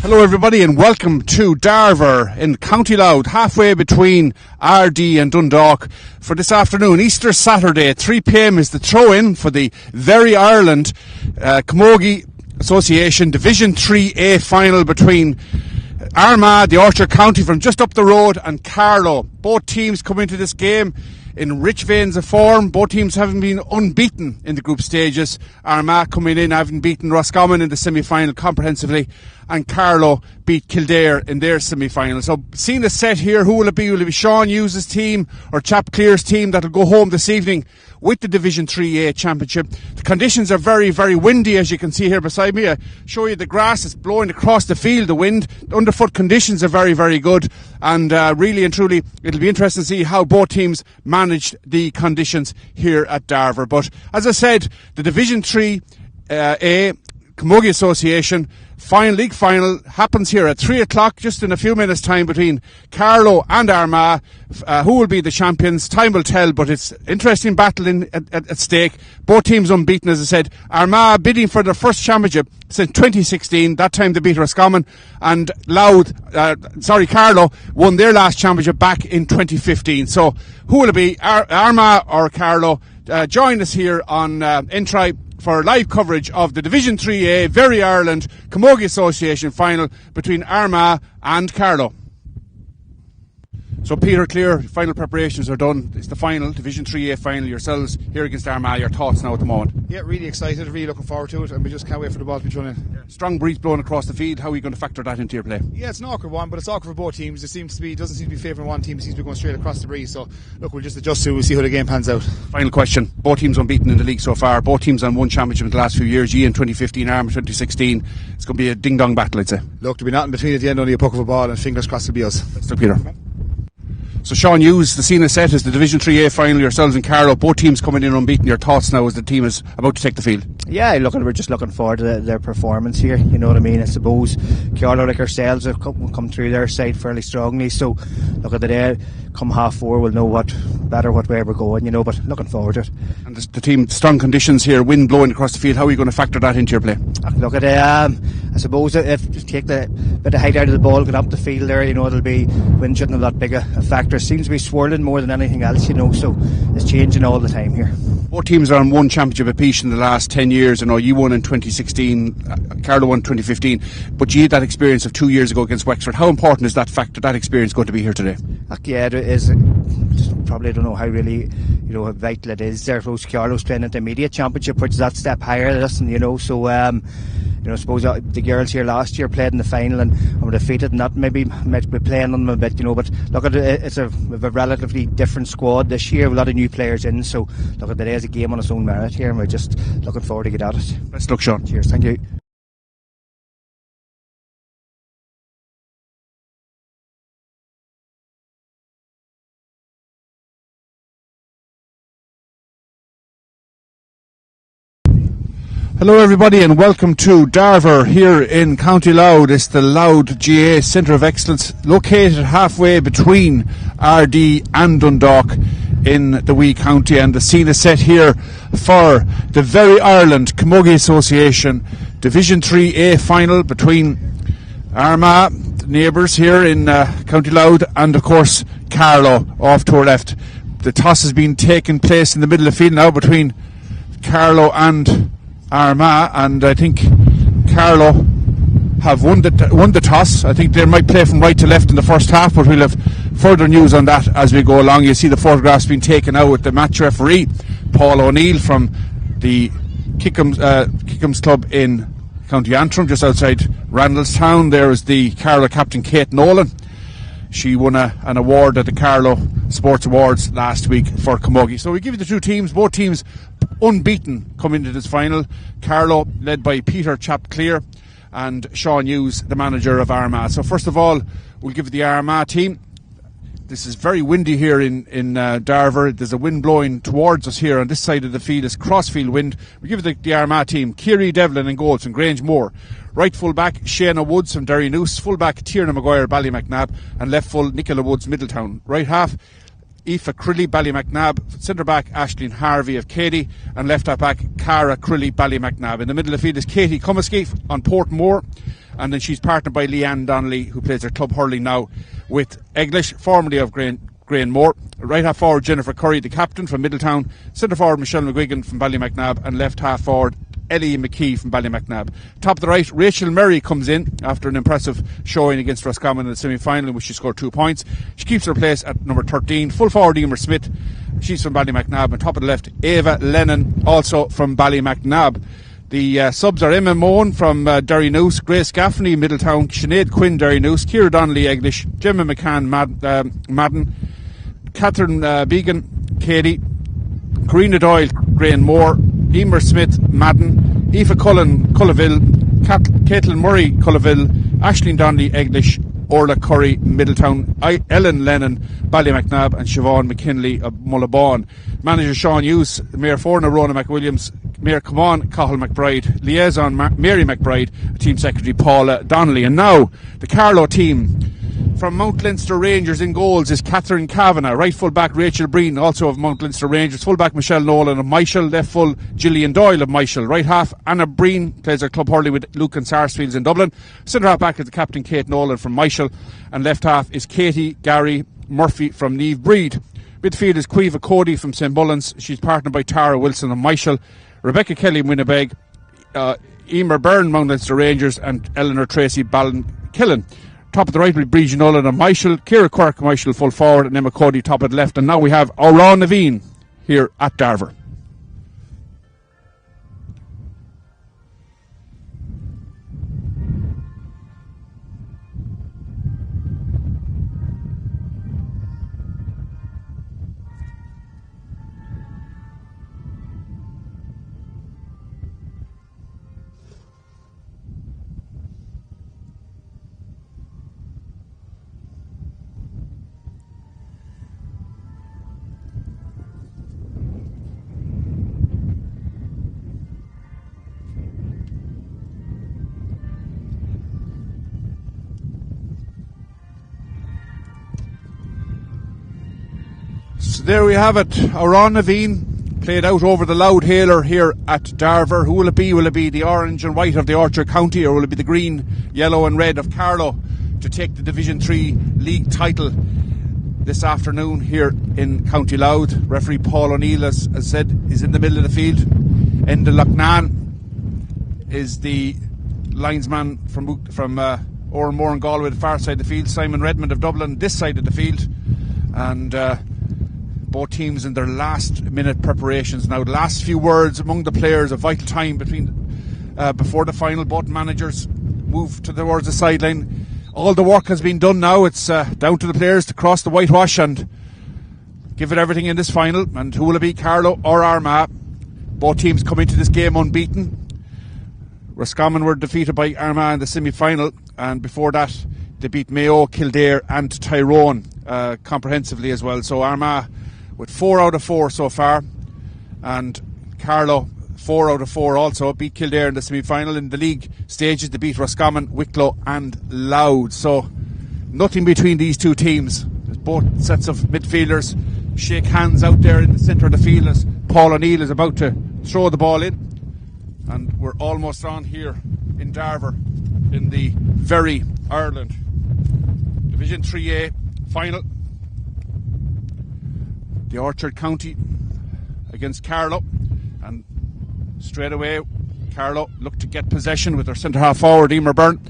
Hello everybody and welcome to Darver in County Louth, halfway between RD and Dundalk for this afternoon. Easter Saturday, 3 p.m. is the throw-in for the Very Ireland Camogie Association Division 3A final between Armagh, the Orchard County from just up the road, and Carlow. Both teams come into this game in rich veins of form. Both teams having been unbeaten in the group stages. Armagh coming in having beaten Roscommon in the semi-final comprehensively, and Carlow beat Kildare in their semi-final. So seeing the set here, who will it be? Will it be Sean Hughes' team or Chap Clear's team that'll go home this evening with the Division 3A Championship? The conditions are very, very windy, as you can see here beside me. I show you the grass is blowing across the field, the wind. The underfoot conditions are very, very good, and really and truly it'll be interesting to see how both teams managed the conditions here at Darver. But as I said, the Division 3A Camogie Association league final happens here at 3 o'clock, just in a few minutes' time, between Carlow and Armagh. Who will be the champions? Time will tell, but it's an interesting battle at stake. Both teams unbeaten, as I said. Armagh bidding for their first championship since 2016. That time they beat Roscommon, and Carlow won their last championship back in 2015. So who will it be, Armagh or Carlow? Join us here on N-Tribe for live coverage of the Division 3A Very Ireland Camogie Association final between Armagh and Carlow. So Peter, Clear, final preparations are done. It's the final, Division 3A final. Yourselves here against Armagh. Your thoughts now at the moment? Yeah, really excited, really looking forward to it, and we just can't wait for the ball to be thrown in. Yeah. Strong breeze blowing across the field. How are you going to factor that into your play? Yeah, it's an awkward one, but it's awkward for both teams. It doesn't seem to be favouring one team. It seems to be going straight across the breeze. So look, we'll just adjust to it. We'll see how the game pans out. Final question. Both teams unbeaten in the league so far. Both teams on one championship in the last few years. Ye in 2015, Armagh 2016. It's going to be a ding-dong battle, I'd say. Look, there'll be nothing between at the end, only a puck of a ball, and fingers crossed it'll be us. Let's look, Peter. So Sean Hughes, the scene is set as the Division 3A final, yourselves and Carlow, both teams coming in unbeaten. Your thoughts now as the team is about to take the field? Yeah, look, we're just looking forward to their performance here, you know what I mean. I suppose Carlow, like ourselves, have come through their side fairly strongly, so look at the day, come half four we'll know what way we're going, you know, but looking forward to it. And the team, strong conditions here, wind blowing across the field, how are you going to factor that into your play? Look at I suppose if you take the bit of height out of the ball, get up the field there, you know, it'll be wind shouldn't have that big a factor. It seems to be swirling more than anything else, you know, so it's changing all the time here. Both teams are on one championship apiece in the last 10 years. You know, you won in 2016, Carlow won in 2015, but you had that experience of 2 years ago against Wexford. How important is that factor, that experience going to be here today? Yeah, it is. Probably don't know how really, you know, how vital it is there. Carlow's playing at the immediate championship, which is that step higher than us, and you know, so you know, I suppose the girls here last year played in the final and were defeated, and that maybe might be playing on them a bit, you know. But look at it, it's a relatively different squad this year, with a lot of new players in. So look at the day as a game on its own merit here, and we're just looking forward to get at it. Best luck, Sean. Cheers, thank you. Hello everybody and welcome to Darver here in County Louth. It's the Louth GA Centre of Excellence, located halfway between RD and Dundalk in the wee county, and the scene is set here for the Very Ireland Camogie Association Division 3A final between Armagh, the neighbours here in County Louth, and of course Carlow off to our left. The toss has been taking place in the middle of the field now between Carlow and Armagh, and I think Carlow have won the toss. I think they might play from right to left in the first half, but we'll have further news on that as we go along. You see the photographs being taken out with the match referee Paul O'Neill from the Kickham's club in County Antrim, just outside Randallstown. There is the Carlow captain Kate Nolan. She won an award at the Carlow Sports Awards last week for Camogie. So we give you the two teams, both teams unbeaten coming into this final. Carlow led by Peter Chap Clear and Sean Hughes, the manager of Armagh. So first of all, we'll give the Armagh team. This is very windy here in Darver. There's a wind blowing towards us here on this side of the field. It's crossfield wind. We give the Armagh team: Kiri Devlin in goals and Grange Moore. Right full back Shayna Woods from Derrynoose. Full back Tierna Maguire Ballymacnab, and left full Nicola Woods Middletown. Right half Aoife Crilly Ballymacnab. Centre back Aisling Harvey of Cady, and left back Cara Crilly Ballymacnab. In the middle of the field is Katie Cumasky on Portmore. And then she's partnered by Leanne Donnelly, who plays her club hurling now with Eglish, formerly of Grainmore. Right half forward Jennifer Curry, the captain from Middletown. Centre forward Michelle McGuigan from Ballymacnab, and left half forward Ellie McKee from Ballymacnab. Top of the right, Rachel Murray comes in after an impressive showing against Roscommon in the semi-final, in which she scored 2 points. She keeps her place at number 13. Full forward Emer Smith, she's from Ballymacnab. And top of the left, Ava Lennon, also from Ballymacnab. The subs are Emma Mohan from Derrynoose, Grace Gaffney, Middletown, Sinead Quinn, Derrynoose, Ciara Donnelly, Eglish, Gemma McCann, Madden, Catherine Began, Katie, Karina Doyle, Grainmore, Emer Smith, Madden, Aoife Cullen, Cullaville, Caitlin Murray, Cullaville, Aisling Donnelly, Eglish, Orla Curry, Middletown, Ellen Lennon, Ballymacnab, and Siobhan McKinley of Mullabawn. Manager Sean Hughes, Mayor Forna, Rona McWilliams, Mayor Camogie, Cathal McBride, Liaison Mary McBride, Team Secretary Paula Donnelly. And now the Carlow team. From Mount Leinster Rangers in goals is Catherine Kavanagh. Right full back Rachel Breen, also of Mount Leinster Rangers. Full back Michelle Nolan of Michael. Left full Gillian Doyle of Michael. Right half Anna Breen, plays her club hurling with Luke and Sarsfields in Dublin. Centre half back is the captain Kate Nolan from Michael. And left half is Katie Gary Murphy from Neve Breed. Midfield is Quiva Cody from St Mullins. She's partnered by Tara Wilson of Michael. Rebecca Kelly Winnipeg. Emer Byrne, Mount Leinster Rangers, and Eleanor Tracy Ballinkillen. Top of the right will be Bridget Nolan and Michael. Ciara Quirk, Michael full forward, and Emma Cody top of the left. And now we have Oran Naveen here at Darver. So there we have it. Oran Naveen played out over the loud hailer here at Darver. Who will it be? Will it be the orange and white of the Orchard County, or will it be the green, yellow and red of Carlow to take the Division 3 league title this afternoon here in County Louth? Referee Paul O'Neill, as said, is in the middle of the field. Enda Loughnane is the linesman from Oranmore and Galway, the far side of the field. Simon Redmond of Dublin, this side of the field. And both teams in their last minute preparations now. The last few words among the players, a vital time before the final. Both managers move towards the sideline. All the work has been done now. It's down to the players to cross the whitewash and give it everything in this final. And who will it be, Carlow or Armagh? Both teams come into this game unbeaten. Roscommon were defeated by Armagh in the semi-final, and before that they beat Mayo, Kildare and Tyrone comprehensively as well. So Armagh with 4 out of 4 so far, and Carlow 4 out of 4 also. Beat Kildare in the semi-final. In the league stages they beat Roscommon, Wicklow and Louth. So nothing between these two teams. There's both sets of midfielders shake hands out there in the centre of the field as Paul O'Neill is about to throw the ball in. And we're almost on here in Darver in the Very Ireland Division 3A final. The Orchard County against Carlow, and straight away Carlow look to get possession with her centre half forward Emer Byrne,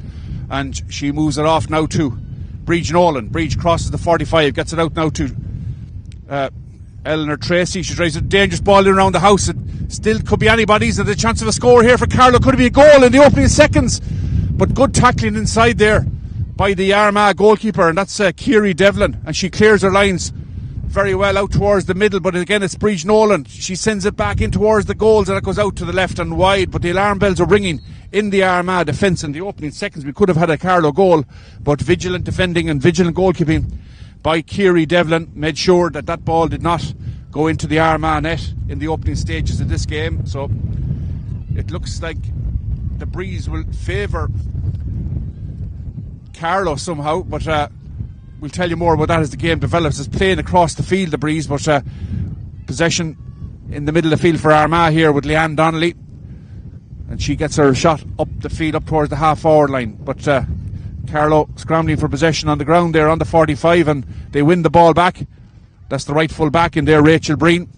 and she moves it off now to Bridge Nolan. Bridge crosses the 45, gets it out now to Eleanor Tracy. She drives a dangerous ball in around the house. It still could be anybody's. There's a chance of a score here for Carlow. Could be a goal in the opening seconds, but good tackling inside there by the Armagh goalkeeper, and that's Kiri Devlin, and she clears her lines very well out towards the middle. But again, it's Bridge Nolan. She sends it back in towards the goals, and it goes out to the left and wide. But the alarm bells are ringing in the Armagh defence in the opening seconds. We could have had a Carlow goal, but vigilant defending and vigilant goalkeeping by Kiri Devlin made sure that that ball did not go into the Armagh net in the opening stages of this game. So it looks like the breeze will favour Carlow somehow, but we'll tell you more about that as the game develops. It's playing across the field, the breeze, but possession in the middle of the field for Armagh here with Leanne Donnelly. And and she gets her shot up the field, up towards the half-forward line. But Carlow scrambling for possession on the ground there on the 45, and they win the ball back. That's the right full back in there, Rachel Breen.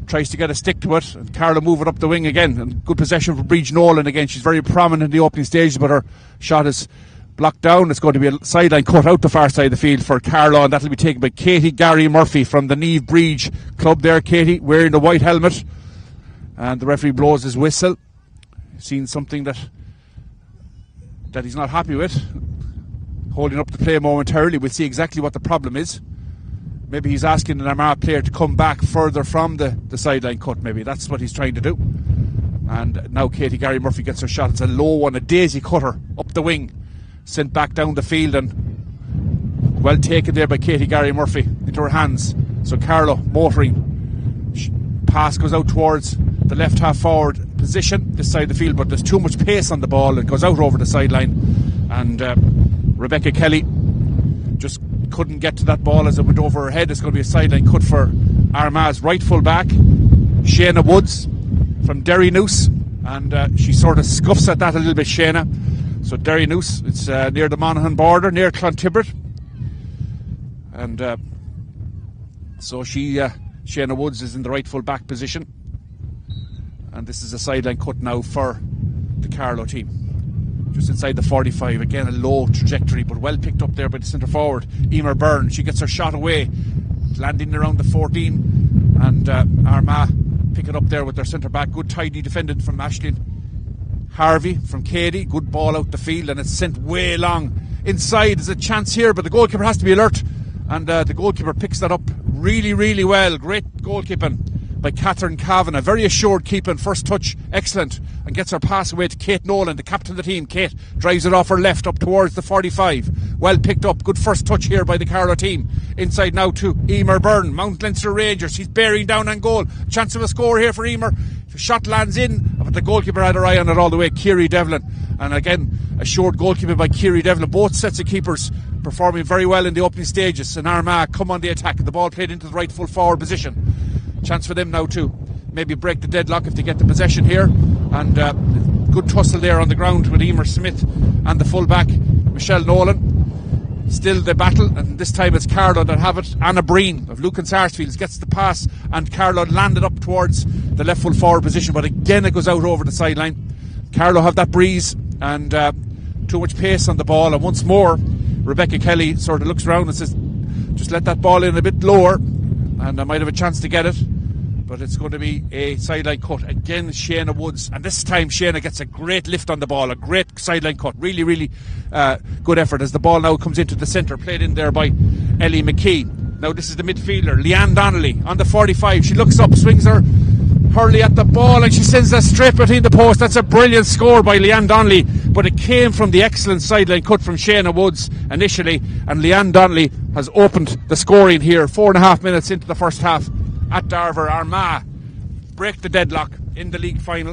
Tries to get a stick to it, and Carlow move it up the wing again. And good possession for Bridge Nolan again. She's very prominent in the opening stages, but her shot is blocked down. It's going to be a sideline cut out the far side of the field for Carlow, and that'll be taken by Katie Gary Murphy from the Neve Bridge club there. Katie wearing the white helmet, and the referee blows his whistle. Seen something that he's not happy with, holding up the play momentarily. We'll see exactly what the problem is. Maybe he's asking an Armagh player to come back further from the sideline cut. Maybe that's what he's trying to do. And now Katie Gary Murphy gets her shot. It's a low one, a daisy cutter up the wing, sent back down the field, and well taken there by Katie Gary Murphy into her hands. So Carlow motoring. Pass goes out towards the left half forward position, this side of the field, but there's too much pace on the ball. It goes out over the sideline, and Rebecca Kelly just couldn't get to that ball as it went over her head. It's going to be a sideline cut for Armagh's right full back, Shayna Woods from Derry Noose, and she sort of scuffs at that a little bit, Shayna. So Derry Noose, it's near the Monaghan border, near Clontibbert, and so Shayna Woods is in the right full back position, and this is a sideline cut now for the Carlow team. Just inside the 45, again a low trajectory, but well picked up there by the centre forward, Emer Byrne. She gets her shot away, landing around the 14, and Armagh pick it up there with their centre back. Good tidy defended from Aisling Harvey from Cady. Good ball out the field, and it's sent way long inside. There's a chance here, but the goalkeeper has to be alert, and the goalkeeper picks that up really, really well. Great goalkeeping by Catherine Kavanagh. Very assured keeping, first touch excellent, and gets her pass away to Kate Nolan, the captain of the team. Kate drives it off her left up towards the 45. Well picked up, good first touch here by the Carlow team. Inside now to Emer Byrne, Mount Leinster Rangers. She's bearing down on goal. Chance of a score here for Emer. The shot lands in, but the goalkeeper had her eye on it all the way, Kiri Devlin. And again, assured goalkeeping by Kiri Devlin. Both sets of keepers performing very well in the opening stages, and Armagh come on the attack. The ball played into the right full forward position. Chance for them now to maybe break the deadlock if they get the possession here, and good tussle there on the ground with Emer Smith and the full-back Michelle Nolan. Still the battle, and this time it's Carlow that have it. Anna Breen of Lucan Sarsfields gets the pass, and Carlow landed up towards the left full forward position, but again it goes out over the sideline. Carlow have that breeze and too much pace on the ball, and once more Rebecca Kelly sort of looks around and says, just let that ball in a bit lower and I might have a chance to get it. But it's going to be a sideline cut. Again, Shayna Woods. And this time Shayna gets a great lift on the ball. A great sideline cut. Really, really good effort as the ball now comes into the centre. Played in there by Ellie McKee. Now this is the midfielder, Leanne Donnelly, on the 45. She looks up, swings her Hurley at the ball, and she sends that straight between the posts. That's a brilliant score by Leanne Donnelly. But it came from the excellent sideline cut from Shayna Woods initially. And Leanne Donnelly has opened the scoring here. 4.5 minutes into the first half. At Darver, Armagh break the deadlock in the league final,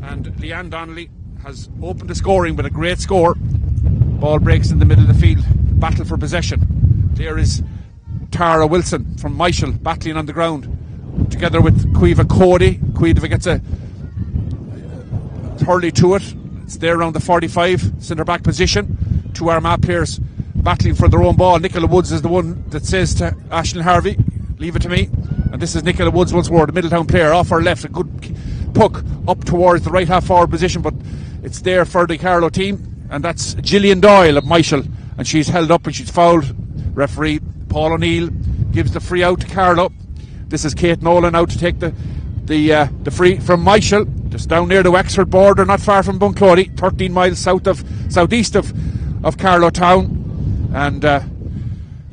and Leanne Donnelly has opened the scoring with a great score. Ball breaks in the middle of the field, battle for possession. There is Tara Wilson from Michael battling on the ground together with Cueva Cody. Cueva gets a hurley to it. It's there around the 45 centre back position. Two Armagh players battling for their own ball. Nicola Woods is the one that says to Aisling Harvey, leave it to me. And this is Nicola Woods once more, the Middletown player, off her left. A good puck up towards the right half forward position, but it's there for the Carlow team. And that's Gillian Doyle of Michael, and she's held up and she's fouled. Referee Paul O'Neill gives the free out to Carlow. This is Kate Nolan out to take the free from Michael, just down near the Wexford border, not far from Bunclody, 13 miles southeast of Carlow town. And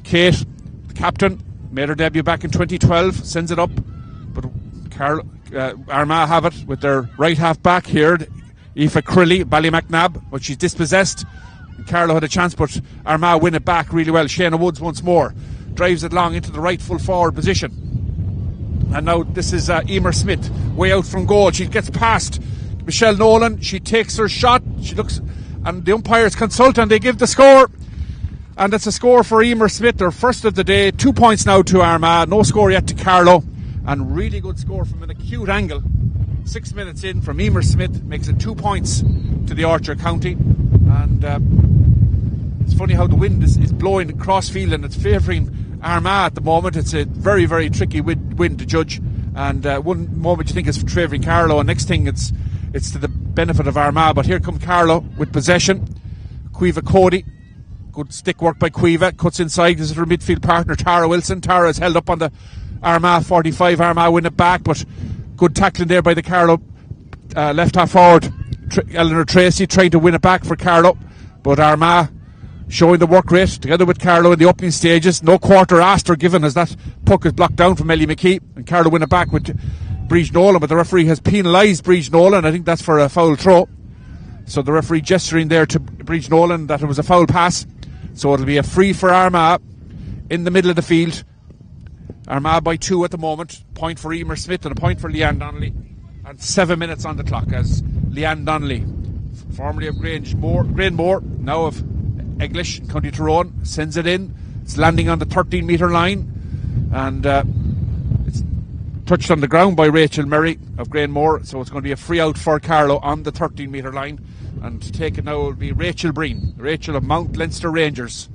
Kate, the captain, made her debut back in 2012, sends it up, but Armagh have it with their right half back here, Aoife Crilly, Ballymacnab, but she's dispossessed. Carlow had a chance, but Armagh win it back really well. Shayna Woods once more drives it long into the right full forward position, and now this is Emer Smith way out from goal. She gets past Michelle Nolan, she takes her shot, she looks, and the umpires consult and they give the score. And it's a score for Emer Smith, their first of the day. 2 points now to Armagh. No score yet to Carlow. And really good score from an acute angle. 6 minutes in from Emer Smith, makes it 2 points to the Orchard County. And it's funny how the wind is blowing across field, and it's favouring Armagh at the moment. It's a very, very tricky wind to judge. And one moment you think it's favouring Carlow, and next thing it's to the benefit of Armagh. But here come Carlow with possession. Cueva Cody. Good stick work by Cueva. Cuts inside. This is her midfield partner, Tara Wilson. Tara is held up on the Armagh 45. Armagh win it back, but good tackling there by the Carlow left half forward. Eleanor Tracy trying to win it back for Carlow, but Armagh showing the work rate together with Carlow in the opening stages. No quarter asked or given as that puck is blocked down from Ellie McKee, and Carlow win it back with Breege Nolan, but the referee has penalised Breege Nolan. I think that's for a foul throw. So the referee gesturing there to Breege Nolan that it was a foul pass. So it'll be a free for Armagh in the middle of the field. Armagh by 2 at the moment. Point for Emer Smith and a point for Leanne Donnelly. And 7 minutes on the clock as Leanne Donnelly, formerly of Granmore, now of English, County Tyrone, sends it in. It's landing on the 13-metre line, and it's touched on the ground by Rachel Murray of Granmore, so it's going to be a free out for Carlow on the 13-metre line. And to take it now will be Rachel Breen, Rachel of Mount Leinster Rangers,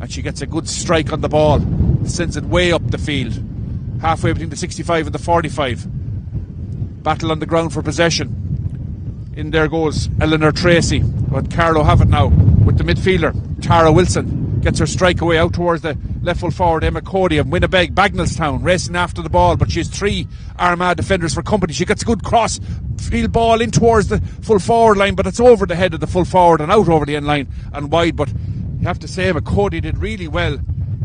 and she gets a good strike on the ball, sends it way up the field, halfway between the 65 and the 45. Battle on the ground for possession. In there goes Eleanor Tracy, but Carlow have it now with the midfielder Tara Wilson. Gets her strike away out towards the left full forward Emma Cody of Winnipeg, Bagnallstown, racing after the ball, but she has 3 Armagh defenders for company. She gets a good cross field ball in towards the full forward line, but it's over the head of the full forward and out over the end line and wide. But you have to say Emma Cody did really well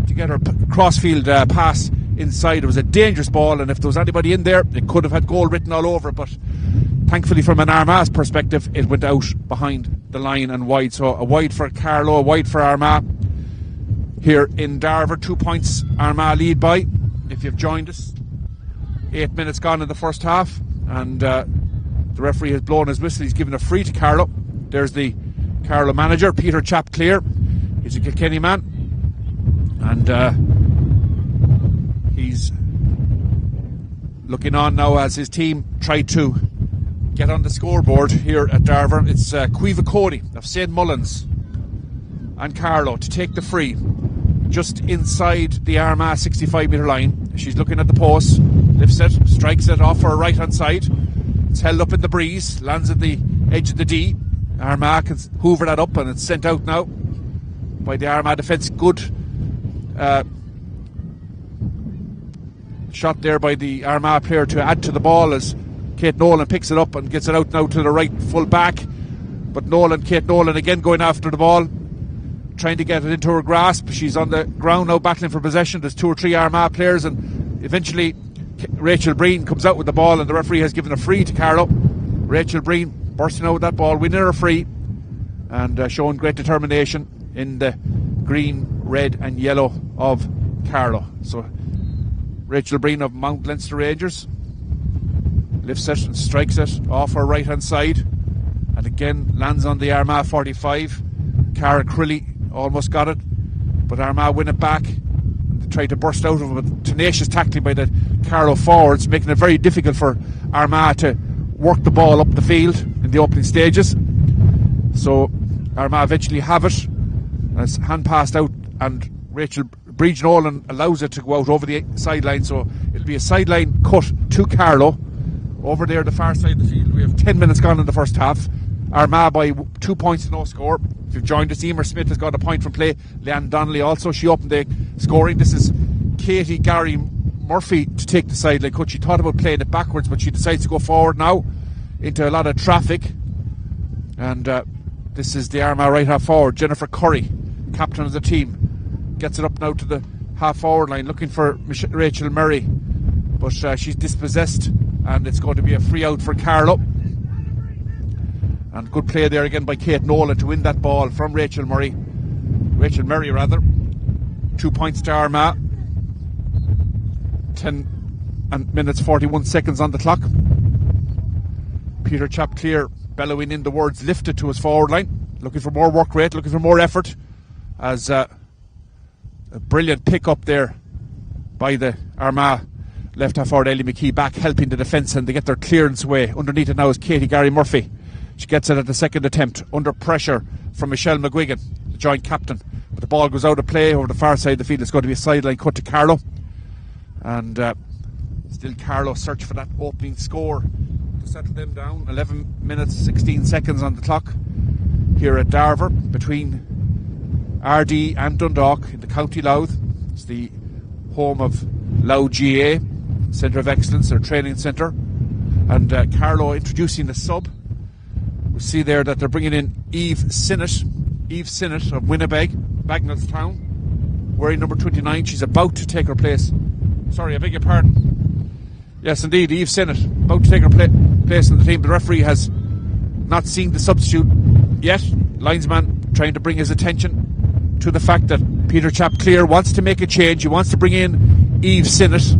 to get her cross field pass inside. It was a dangerous ball, and if there was anybody in there, it could have had goal written all over it, but thankfully from an Armagh's perspective it went out behind the line and wide. So a wide for Carlow, a wide for Armagh here in Darver. 2 points Armagh lead by, if you've joined us. 8 minutes gone in the first half, and the referee has blown his whistle. He's given a free to Carlow. There's the Carlow manager, Peter Chapclear. He's a Kilkenny man, and he's looking on now as his team tried to get on the scoreboard here at Darver. It's Cueva Cody of St Mullins and Carlow to take the free just inside the Armagh 65-metre line. She's looking at the post, lifts it, strikes it off her right hand side. It's held up in the breeze, lands at the edge of the D. Armagh can hoover that up, and it's sent out now by the Armagh defence. Good shot there by the Armagh player to add to the ball as Kate Nolan picks it up and gets it out now to the right full back. But Kate Nolan again going after the ball, trying to get it into her grasp. She's on the ground now battling for possession. There's 2 or 3 Armagh players, and eventually Rachel Breen comes out with the ball, and the referee has given a free to Carlow. Rachel Breen bursting out with that ball, winning her free, and showing great determination in the green, red and yellow of Carlow. So Rachel Breen of Mount Leinster Rangers lifts it and strikes it off her right hand side, and again lands on the Armagh 45. Cara Crilly almost got it, but Armagh win it back and they try to burst out of it, but tenacious tackling by the Carlow forwards, making it very difficult for Armagh to work the ball up the field in the opening stages. So Armagh eventually have it, and it's hand passed out, and Breege Nolan allows it to go out over the sideline. So it'll be a sideline cut to Carlow over there the far side of the field. We have 10 minutes gone in the first half. Armagh by 2 points to no score. If you've joined us, Emer Smith has got a point from play. Leanne Donnelly also, she opened the scoring. This is Katie Gary Murphy to take the sideline cut. She thought about playing it backwards, but she decides to go forward now into a lot of traffic. And this is the Armagh right half forward, Jennifer Curry, captain of the team, gets it up now to the half forward line looking for Rachel Murray, but she's dispossessed, and it's going to be a free out for Carlow. And good play there again by Kate Nolan to win that ball from Rachel Murray. 2 points to Armagh. 10 minutes 41 seconds on the clock. Peter Chapclear bellowing in the words lifted to his forward line, looking for more work rate, looking for more effort, as a brilliant pick up there by the Armagh Left half forward Ellie McKee back helping the defence, and they get their clearance away. Underneath it now is Katie Gary Murphy. She gets it at the second attempt under pressure from Michelle McGuigan, the joint captain. But the ball goes out of play over the far side of the field. It's going to be a sideline cut to Carlow. And still Carlow search for that opening score to settle them down. 11 minutes 16 seconds on the clock here at Darver between RD and Dundalk in the County Louth. It's the home of Louth GA, Centre of Excellence, their training centre. And Carlow introducing the sub. We see there that they're bringing in Eve Sinnott of Winnipeg, Bagnallstown, wearing number 29. She's about to take her place. Sorry, I beg your pardon. Yes, indeed, Eve Sinnott about to take her place in the team. The referee has not seen the substitute yet. Linesman trying to bring his attention to the fact that Peter Chapclear wants to make a change. He wants to bring in Eve Sinnott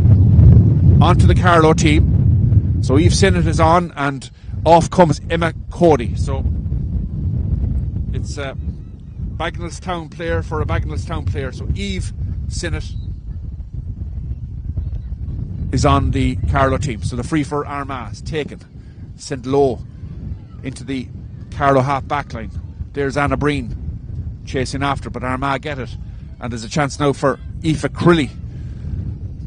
onto the Carlow team. So Eve Sinnott is on, and off comes Emma Cody. So it's a Bagnallstown player for a Bagnallstown player. So Eve Sinnott is on the Carlow team. So the free for Armagh is taken, sent low into the Carlow half back line. There's Anna Breen chasing after, but Armagh get it, and there's a chance now for Aoife Crilly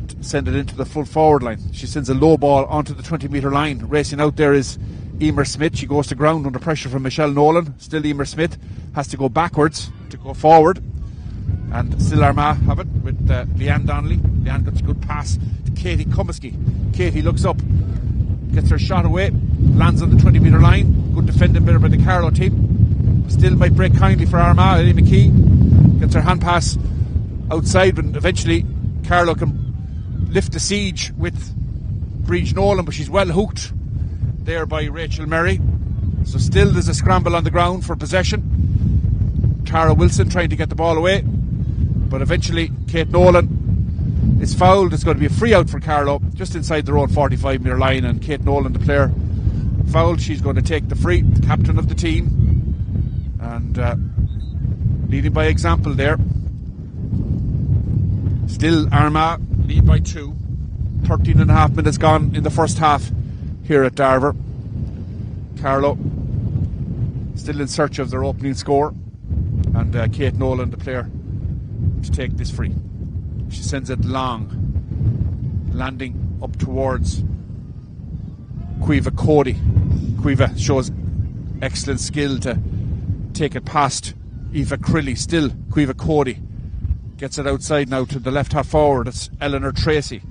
to send it into the full forward line. She sends a low ball onto the 20-metre line. Racing out there is Emer Smith. She goes to ground under pressure from Michelle Nolan. Still Emer Smith has to go backwards to go forward, and still Armagh have it with Leanne Donnelly. Leanne gets a good pass to Katie Comiskey. Katie looks up, gets her shot away, lands on the 20-metre line. Good defending there by the Carlow team. Still might break kindly for Armagh. Ellie McKee gets her hand pass outside, but eventually Carlow can lift the siege with Bríd Nolan, but she's well hooked there by Rachel Merry. So still there's a scramble on the ground for possession. Tara Wilson trying to get the ball away, but eventually Kate Nolan is fouled. It's going to be a free out for Carlow just inside their own 45-metre line, and Kate Nolan, the player, fouled. She's going to take the free, the captain of the team, and leading by example there. Still Armagh lead by 2. 13 and a half minutes gone in the first half here at Darver. Carlow still in search of their opening score, and Kate Nolan, the player, to take this free. She sends it long, landing up towards Caoimhe Cody. Caoimhe shows excellent skill to take it past Aoife Crilly. Still Caoimhe Cody gets it outside now to the left half forward. It's Eleanor Tracy,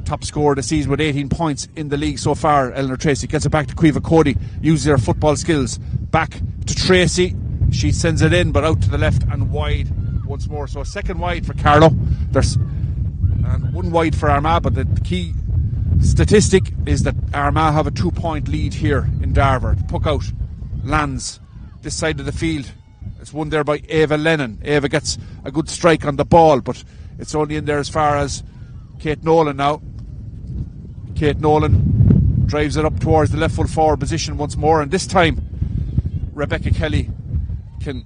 top scorer of the season with 18 points in the league so far. Eleanor Tracy gets it back to Caoimhe Cody, uses her football skills. Back to Tracy. She sends it in, but out to the left and wide once more. So a second wide for Carlow. There's one wide for Armagh, but the key statistic is that Armagh have a 2-point lead here in Darver. The puck out lands this side of the field. It's won there by Ava Lennon. Ava gets a good strike on the ball, but it's only in there as far as Kate Nolan now. Kate Nolan drives it up towards the left full forward position once more, and this time Rebecca Kelly can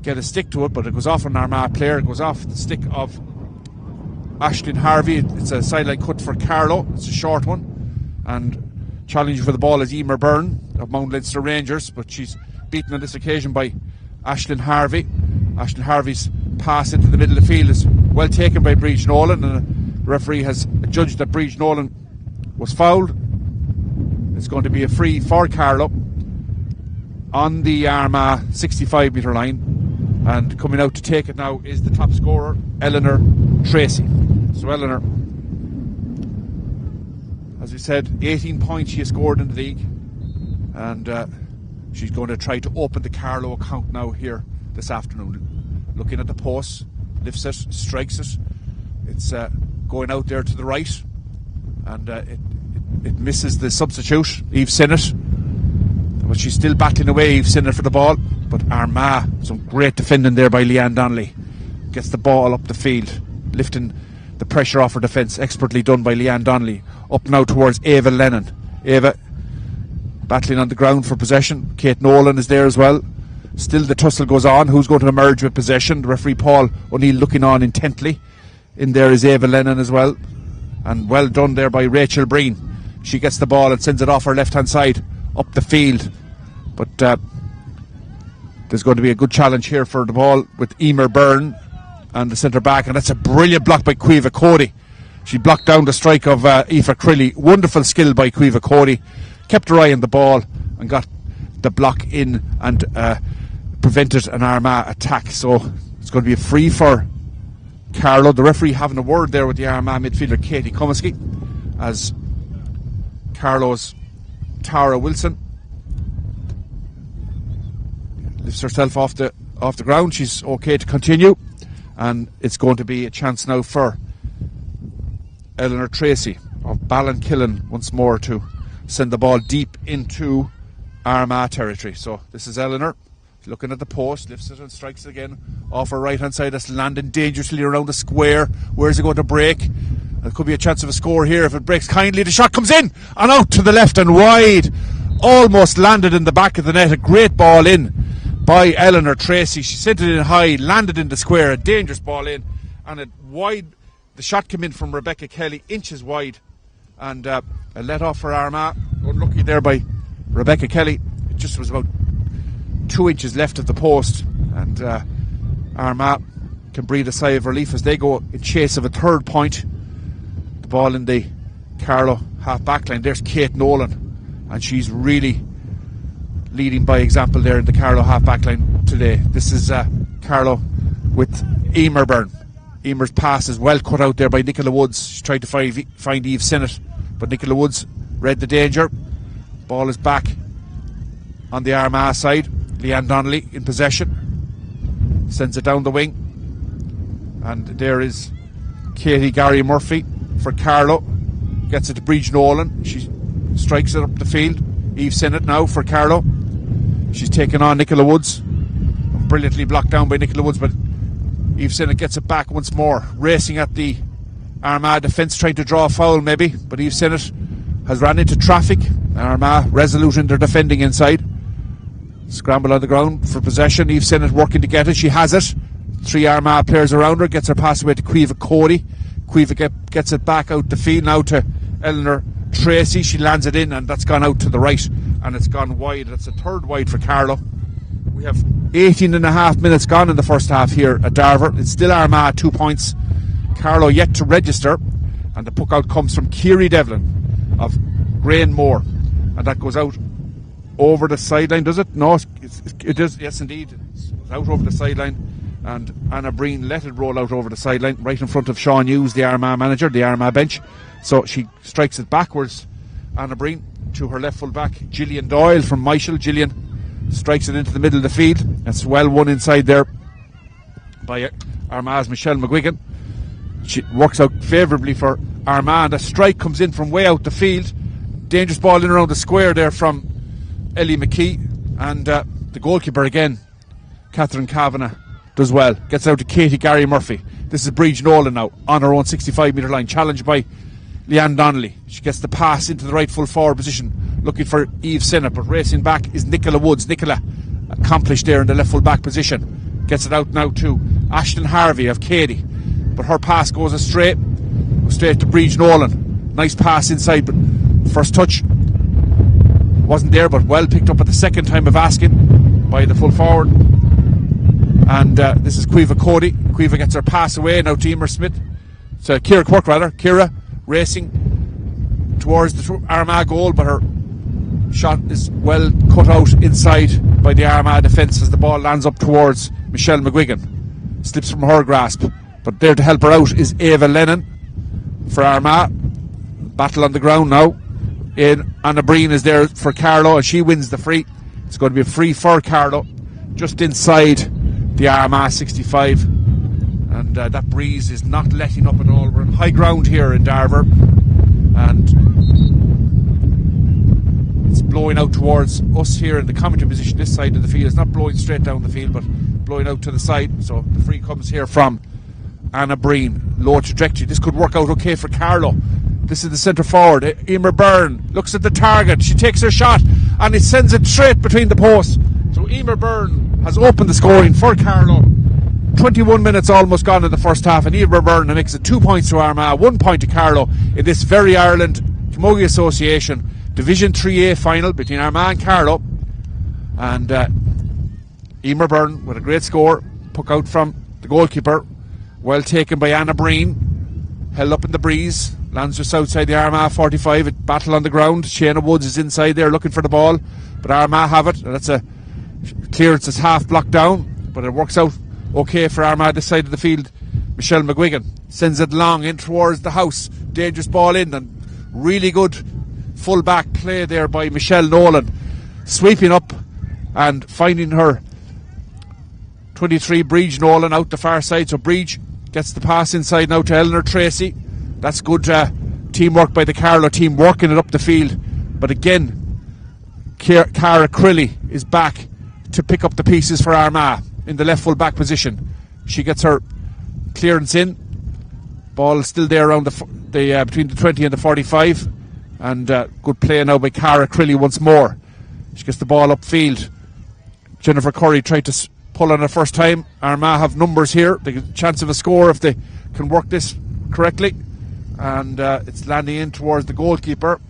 get a stick to it, but it goes off an Armagh player. It goes off the stick of Aisling Harvey. It's a sideline cut for Carlow. It's a short one, and challenging for the ball is Emer Byrne of Mount Leinster Rangers, but she's beaten on this occasion by Aisling Harvey. Aisling Harvey's pass into the middle of the field is well taken by Bríd Nolan, and the referee has judged that Bríd Nolan was fouled. It's going to be a free for Carlow on the Armagh 65-metre line, and coming out to take it now is the top scorer, Eleanor Tracy. So Eleanor, as we said, 18 points she has scored in the league, and she's going to try to open the Carlow account now here this afternoon. Looking at the post, lifts it, strikes it. It's going out there to the right, and it misses the substitute, Eve Sinnott. But she's still battling away, Eve Sinnott, for the ball. But Armagh, some great defending there by Leanne Donnelly, gets the ball up the field, lifting the pressure off her defence, expertly done by Leanne Donnelly. Up now towards Ava Lennon. Ava battling on the ground for possession. Kate Nolan is there as well. Still the tussle goes on. Who's going to emerge with possession? The referee Paul O'Neill looking on intently. In there is Ava Lennon as well. And well done there by Rachel Breen. She gets the ball and sends it off her left-hand side up the field. But there's going to be a good challenge here for the ball with Emer Byrne and the centre back. And that's a brilliant block by Caoimhe Cody. She blocked down the strike of Aoife Crilly. Wonderful skill by Caoimhe Cody. Kept her eye on the ball and got the block in and prevented an Armagh attack. So it's going to be a free for Carlow. The referee having a word there with the Armagh midfielder Katie Comiskey as Carlow's Tara Wilson lifts herself off the ground. She's okay to continue, and it's going to be a chance now for Eleanor Tracy of Ballinkillen once more to send the ball deep into Armagh territory. So this is Eleanor looking at the post, lifts it and strikes it again off her right hand side. That's landing dangerously around the square. Where's it going to break? There could be a chance of a score here if it breaks kindly. The shot comes in and out to the left and wide. Almost landed in the back of the net. A great ball in by Eleanor Tracy. She sent it in high, landed in the square. A dangerous ball in, and it wide. The shot came in from Rebecca Kelly, inches wide, and a let off for Armagh. Unlucky there by Rebecca Kelly. It just was about 2 inches left of the post, and Armagh can breathe a sigh of relief as they go in chase of a third point. The ball in the Carlow half back line. There's Kate Nolan, and she's really leading by example there in the Carlow half back line today. This is Carlow with Emer Byrne. Emer's pass is well cut out there by Nicola Woods. She's trying to find Eve Sinnott, but Nicola Woods read the danger. Ball is back on the Armagh side. Leanne Donnelly in possession, sends it down the wing, and there is Katie Gary Murphy for Carlow. Gets it to Bridge Nolan. She strikes it up the field. Eve Sinnott now for Carlow. She's taken on Nicola Woods. Brilliantly blocked down by Nicola Woods, but Eve Sinnott gets it back once more. Racing at the Armagh defence, trying to draw a foul maybe, but Eve Sinnott has ran into traffic. Armagh resolute in their defending inside. Scramble on the ground for possession. Eve Sinnott working to get it. She has it. 3 Armagh players around her. Gets her pass away to Caoimhe Cody. Caoimhe gets it back out the field now to Eleanor Tracy. She lands it in, and that's gone out to the right, and it's gone wide. That's a third wide for Carlow. We have 18 and a half minutes gone in the first half here at Darver. It's still Armagh 2 points. Carlow yet to register, and the puck out comes from Kiri Devlin of Grainmore, and that goes out over the sideline, does it? No, it does. Yes, indeed. It's out over the sideline, and Anna Breen let it roll out over the sideline, right in front of Sean Hughes, the Armagh manager, the Armagh bench. So she strikes it backwards, Anna Breen, to her left full back, Gillian Doyle from Michael. Gillian strikes it into the middle of the field. It's well won inside there by Armagh's Michelle McGuigan. She works out favourably for Armagh. A strike comes in from way out the field. Dangerous ball in around the square there from Ellie McKee, and the goalkeeper again, Catherine Kavanagh, does well. Gets out to Katie Gary Murphy. This is Bridge Nolan now on her own 65 metre line, challenged by Leanne Donnelly. She gets the pass into the right full forward position, looking for Eve Sinnott, but racing back is Nicola Woods. Nicola accomplished there in the left full back position. Gets it out now to Ashton Harvey of Katie, but her pass goes straight to Bridge Nolan. Nice pass inside, but first touch wasn't there, but well picked up at the second time of asking by the full forward. And this is Caoimhe Cody. Caoimhe gets her pass away now to Emer Smith. So Ciara Quirk rather. Ciara racing towards the Armagh goal, but her shot is well cut out inside by the Armagh defence as the ball lands up towards Michelle McGuigan. Slips from her grasp, but there to help her out is Ava Lennon for Armagh. Battle on the ground now. Anna Breen is there for Carlow, and she wins the free. It's going to be a free for Carlow just inside the Armagh 65, and that breeze is not letting up at all. We're on high ground here in Darver, and it's blowing out towards us here in the commentary position. This side of the field, it's not blowing straight down the field, but blowing out to the side. So the free comes here from Anna Breen. Low trajectory. This could work out okay for Carlow. This is the centre forward, Emer Byrne, looks at the target. She takes her shot and it sends it straight between the posts. So Emer Byrne has opened the scoring for Carlow. 21 minutes almost gone in the first half, and Emer Byrne makes it 2 points to Armagh, 1 point to Carlow in this very Ireland Camogie Association Division 3A final between Armagh and Carlow. And Emer Byrne with a great score, puck out from the goalkeeper, well taken by Anna Breen, held up in the breeze, lands just outside the Armagh 45, a battle on the ground. Shayna Woods is inside there looking for the ball, but Armagh have it, and that's a clearance that's half blocked down, but it works out okay for Armagh this side of the field. Michelle McGuigan sends it long in towards the house, dangerous ball in, and really good full back play there by Michelle Nolan, sweeping up and finding her 23 Breege Nolan out the far side. So Breege gets the pass inside now to Eleanor Tracy. That's good teamwork by the Carlow team, working it up the field. But again, Cara Crilly is back to pick up the pieces for Armagh in the left full back position. She gets her clearance in. Ball still there around the between the 20 and the 45. And good play now by Cara Crilly once more. She gets the ball upfield. Jennifer Curry tried to pull on her first time. Armagh have numbers here. They get a chance of a score if they can work this correctly. And it's landing in towards the goalkeeper.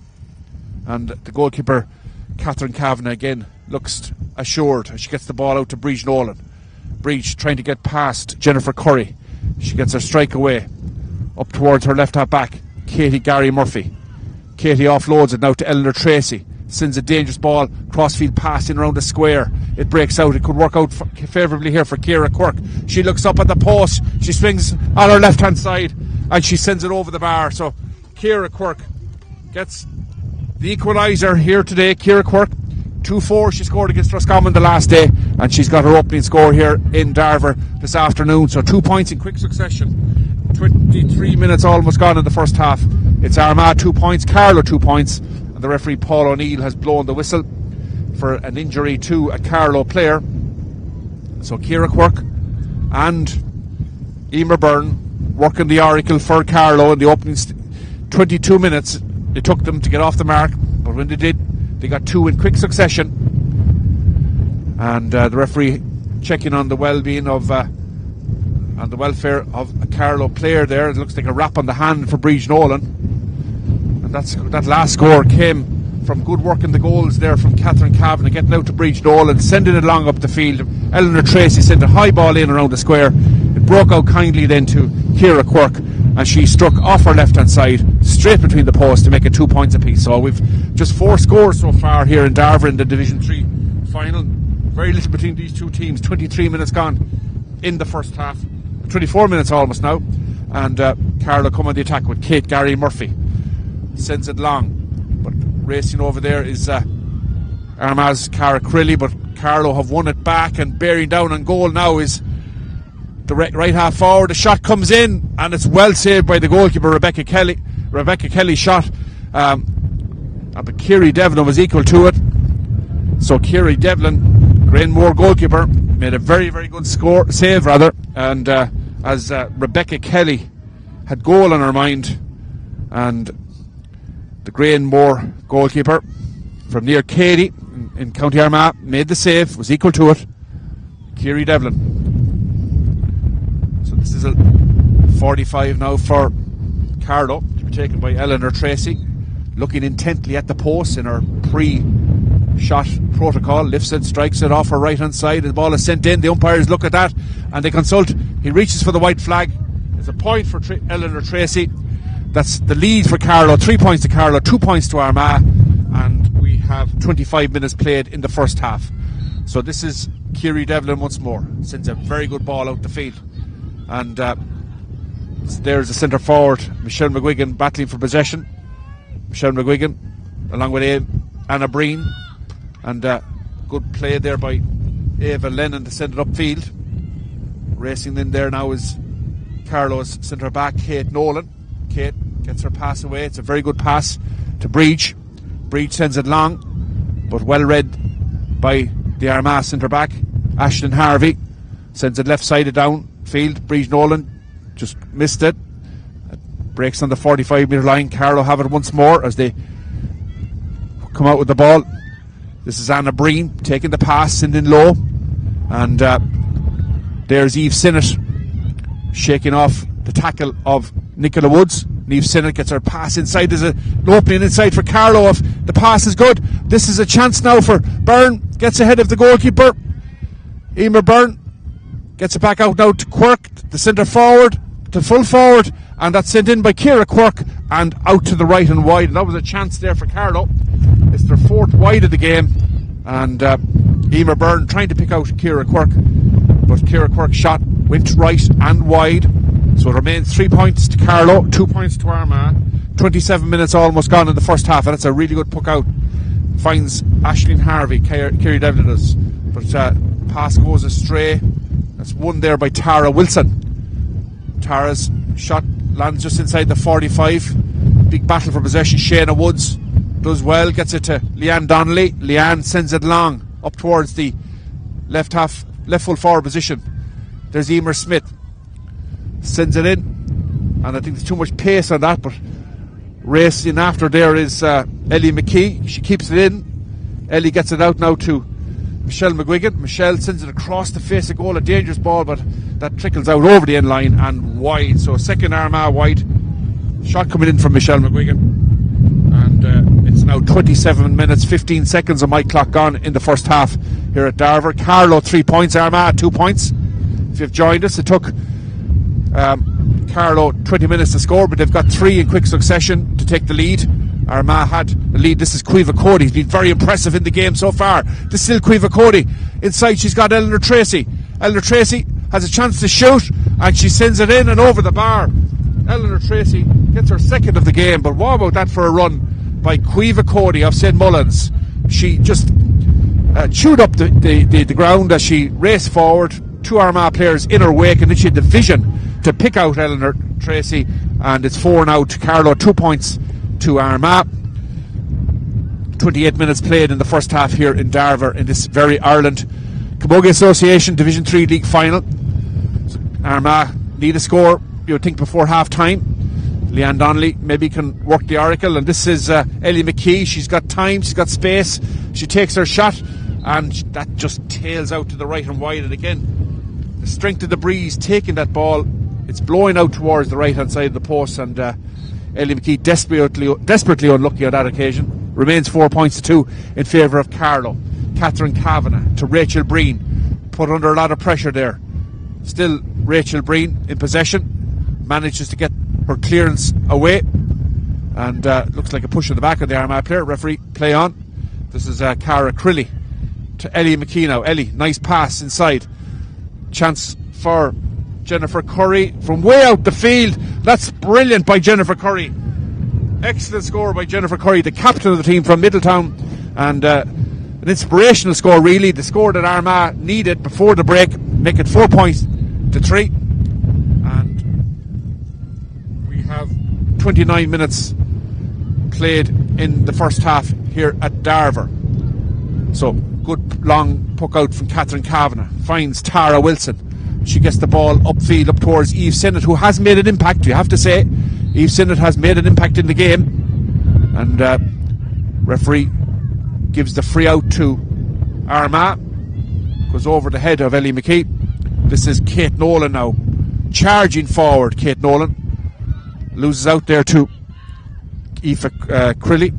And the goalkeeper, Catherine Kavanagh, again looks assured as she gets the ball out to Breege Nolan. Breege trying to get past Jennifer Curry. She gets her strike away up towards her left half back, Katie Gary Murphy. Katie offloads it now to Eleanor Tracy. Sends a dangerous ball, crossfield passing around the square. It breaks out. It could work out favourably here for Ciara Quirk. She looks up at the post. She swings on her left hand side and she sends it over the bar. So Ciara Quirk gets the equaliser here today. Ciara Quirk, 2-4 she scored against Roscommon the last day, and she's got her opening score here in Darver this afternoon. So 2 points in quick succession. 23 minutes almost gone in the first half. It's Armagh 2 points, Carlow 2 points, and the referee Paul O'Neill has blown the whistle for an injury to a Carlow player. So Ciara Quirk and Emer Byrne working the oracle for Carlow in the opening 22 minutes. It took them to get off the mark, but when they did, they got 2 in quick succession. And the referee checking on the well-being of and the welfare of a Carlow player there. It looks like a rap on the hand for Breege Nolan. And that last score came from good work in the goals there from Catherine Kavanagh, getting out to Breege Nolan, sending it long up the field. Eleanor Tracy sent a high ball in around the square. It broke out kindly then to Ciara Quirk, and she struck off her left hand side straight between the posts to make it 2 points apiece. So we've just 4 scores so far here in Darver in the Division 3 final. Very little between these two teams. 23 minutes gone in the first half, 24 minutes almost now, and Carlow come on the attack with Kate Gary Murphy. Sends it long, but racing over there is Armagh's Cara Crilly, but Carlow have won it back, and bearing down on goal now is the right half forward. The shot comes in and it's well saved by the goalkeeper Rebecca Kelly. Rebecca Kelly's shot, but Kiri Devlin was equal to it. So Kiri Devlin, Granmore goalkeeper, made a very, very good save and as Rebecca Kelly had goal on her mind, and the Granmore goalkeeper from near Cady in County Armagh made the save, was equal to it, Kiri Devlin. So this is a 45 now for Carlow, to be taken by Eleanor Tracy, looking intently at the post in her pre-shot protocol, lifts it, strikes it off her right hand side, the ball is sent in. The umpires look at that and they consult. He reaches for the white flag. It's a point for Eleanor Tracy. That's the lead for Carlow. 3 points to Carlow, 2 points to Armagh, and we have 25 minutes played in the first half. So this is Kiri Devlin once more, sends a very good ball out the field, and there's the centre forward Michelle McGuigan battling for possession. Michelle McGuigan along with Anna Breen, and good play there by Ava Lennon to send it upfield. Racing in there now is Carlow's centre back Kate Nolan. Kate gets her pass away. It's a very good pass to Breege. Breege sends it long, but well read by the Armagh centre back Ashton Harvey. Sends it left sided downfield. Breege Nolan just missed it. Breaks on the 45 metre line. Carlow have it once more as they come out with the ball. This is Anna Breen taking the pass, sending low, and there's Eve Sinnott shaking off the tackle of Nicola Woods. Niamh Sinnott gets her pass inside. There's an opening inside for Carlow. If the pass is good, this is a chance now for Byrne. Gets ahead of the goalkeeper. Emer Byrne gets it back out now to Quirk, the centre forward, to full forward, and that's sent in by Ciara Quirk and out to the right and wide. And that was a chance there for Carlow. It's their 4th wide of the game, and Emer Byrne trying to pick out Ciara Quirk, but Ciara Quirk's shot went right and wide. So it remains 3 points to Carlow, 2 points to Armagh. 27 minutes almost gone in the first half, and it's a really good puck out. Finds Aisling Harvey, Kerry Devlin does, but pass goes astray. That's won there by Tara Wilson. Tara's shot lands just inside the 45. Big battle for possession. Shayna Woods does well, gets it to Leanne Donnelly. Leanne sends it long up towards the left full forward position. There's Emer Smith, sends it in, and I think there's too much pace on that, but racing after there is Ellie McKee. She keeps it in. Ellie gets it out now to Michelle McGuigan. Michelle sends it across the face of goal, a dangerous ball, but that trickles out over the end line and wide. So second Armagh wide. Shot coming in from Michelle McGuigan, and it's now 27 minutes 15 seconds on my clock gone in the first half here at Darver. Carlow 3 points, Armagh 2 points. If you've joined us, it took Carlow 20 minutes to score, but they've got 3 in quick succession to take the lead. Armagh had the lead. This is Caoimhe Cody. He's been very impressive in the game so far. This is still Caoimhe Cody. Inside she's got Eleanor Tracy. Eleanor Tracy has a chance to shoot, and she sends it in and over the bar. Eleanor Tracy gets her 2nd of the game, but what about that for a run by Caoimhe Cody of St Mullins? She just chewed up the ground as she raced forward. 2 Armagh players in her wake, and then she had the vision to pick out Eleanor Tracy, and it's 4 now to Carlow, 2 points to Armagh. 28 minutes played in the first half here in Darver in this very Ireland Camogie Association Division 3 League final. So Armagh need a score, you would think, before half time. Leanne Donnelly maybe can work the oracle, and this is Ellie McKee. She's got time, she's got space, she takes her shot, and that just tails out to the right and wide. And again, the strength of the breeze taking that ball, it's blowing out towards the right hand side of the post, and Ellie McKee desperately unlucky on that occasion. Remains 4 points to 2 in favour of Carlow. Catherine Kavanagh to Rachel Breen, put under a lot of pressure there. Still Rachel Breen in possession, manages to get her clearance away, and looks like a push in the back of the Armagh player. Referee, play on. This is Cara Crilly to Ellie McKee now. Ellie, nice pass inside. Chance for Jennifer Curry from way out the field. That's brilliant by Jennifer Curry. Excellent score by Jennifer Curry, the captain of the team from Middletown, and an inspirational score really. The score that Armagh needed before the break, make it 4 points to 3, and we have 29 minutes played in the first half here at Darver. So good long puck out from Catherine Kavanagh, finds Tara Wilson. She gets the ball upfield up towards Eve Sinnott, who has made an impact, you have to say. Eve Sinnott has made an impact in the game, and referee gives the free out to Armagh. Goes over the head of Ellie McKee. This is Kate Nolan now, charging forward. Kate Nolan loses out there to Aoife Crilly,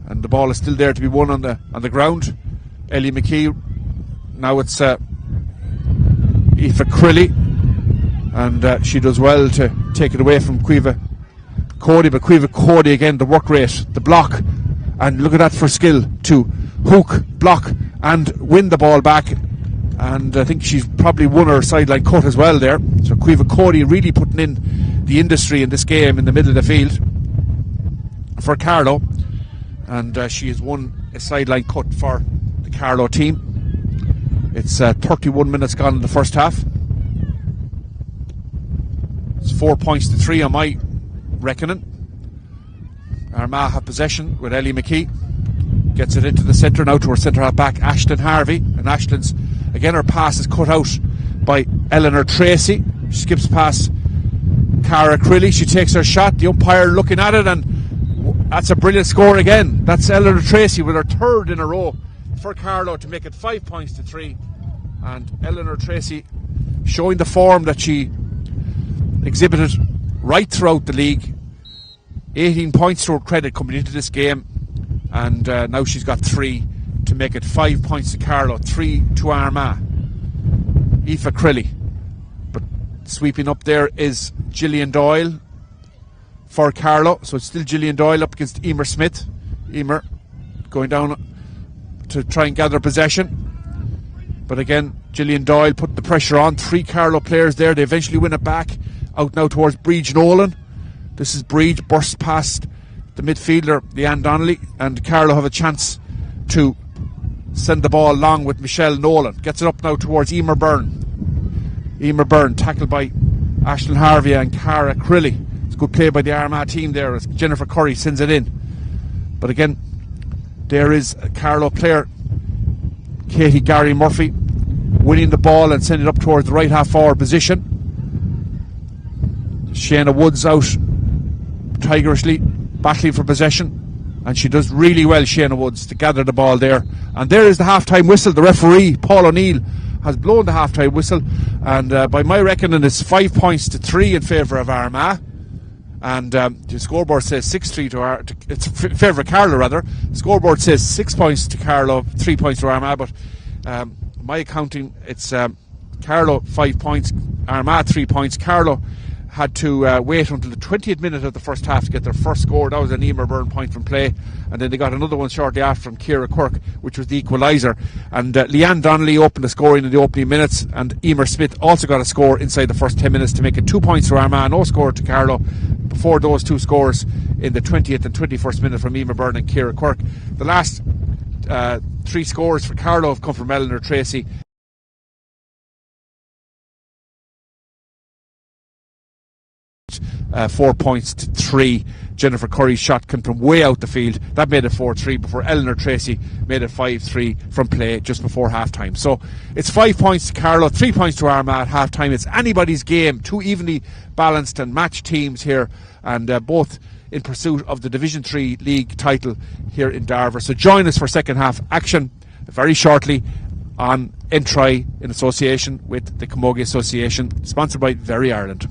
and the ball is still there to be won on the ground. Ellie McKee, now it's Aoife Crilly, and she does well to take it away from Caoimhe Cody, but Caoimhe Cody again, the work rate, the block, and look at that for skill to hook, block and win the ball back, and I think she's probably won her sideline cut as well there. So Caoimhe Cody really putting in the industry in this game in the middle of the field for Carlow, and she has won a sideline cut for the Carlow team. It's 31 minutes gone in the first half. It's 4 points to 3 on my reckoning. Armagh have possession with Ellie McKee. Gets it into the centre now to her centre half back, Aisling Harvey. And Aishling's, again, her pass is cut out by Eleanor Tracy. She skips past Cara Crilly. She takes her shot. The umpire looking at it, and that's a brilliant score again. That's Eleanor Tracy with her 3rd in a row for Carlow to make it 5 points to 3. And Eleanor Tracy showing the form that she exhibited right throughout the league. 18 points to her credit coming into this game, and now she's got 3 to make it 5 points to Carlow, 3 to Armagh. Aoife Crilly. But sweeping up there is Gillian Doyle for Carlow. So it's still Gillian Doyle up against Emer Smith. Emer going down to try and gather possession. But again, Gillian Doyle put the pressure on. 3 Carlow players there. They eventually win it back. Out now towards Breege Nolan. This is Breege, bursts past the midfielder, Leanne Donnelly, and Carlow have a chance to send the ball long with Michelle Nolan. Gets it up now towards Emer Byrne. Emer Byrne tackled by Ashlyn Harvey and Cara Crilly. It's a good play by the Armagh team there as Jennifer Curry sends it in. But again, there is a Carlow player, Katie Gary Murphy, winning the ball and sending it up towards the right half forward position. Shayna Woods out tigerishly, battling for possession, and she does really well, Shayna Woods, to gather the ball there. And there is the half-time whistle. The referee, Paul O'Neill, has blown the half-time whistle, and by my reckoning it's 5 points to 3 in favour of Armagh. And the scoreboard says 6-3 to it's in favour of Carlow rather. The scoreboard says 6 points to Carlow, 3 points to Armagh, but my accounting, it's Carlow 5 points, Armagh 3 points. Carlow had to wait until the 20th minute of the first half to get their first score. That was an Emer Byrne point from play, and then they got another one shortly after from Ciara Quirk, which was the equaliser. And Leanne Donnelly opened the scoring in the opening minutes, and Emer Smith also got a score inside the first 10 minutes to make it 2 points to Armagh, no score to Carlow. Before those 2 scores in the 20th and 21st minute from Emer Byrne and Ciara Quirk. The last 3 scores for Carlow have come from Eleanor Tracy. 4 points to 3. Jennifer Curry's shot came from way out the field. That made it 4-3 before Eleanor Tracy made it 5-3 from play just before half time. So it's 5 points to Carlow, 3 points to Armagh at half time. It's anybody's game. 2 evenly balanced and matched teams here, and both in pursuit of the Division 3 league title here in Darver. So join us for second half action very shortly on Entry in association with the Camogie Association, sponsored by Very Ireland.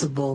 invincible.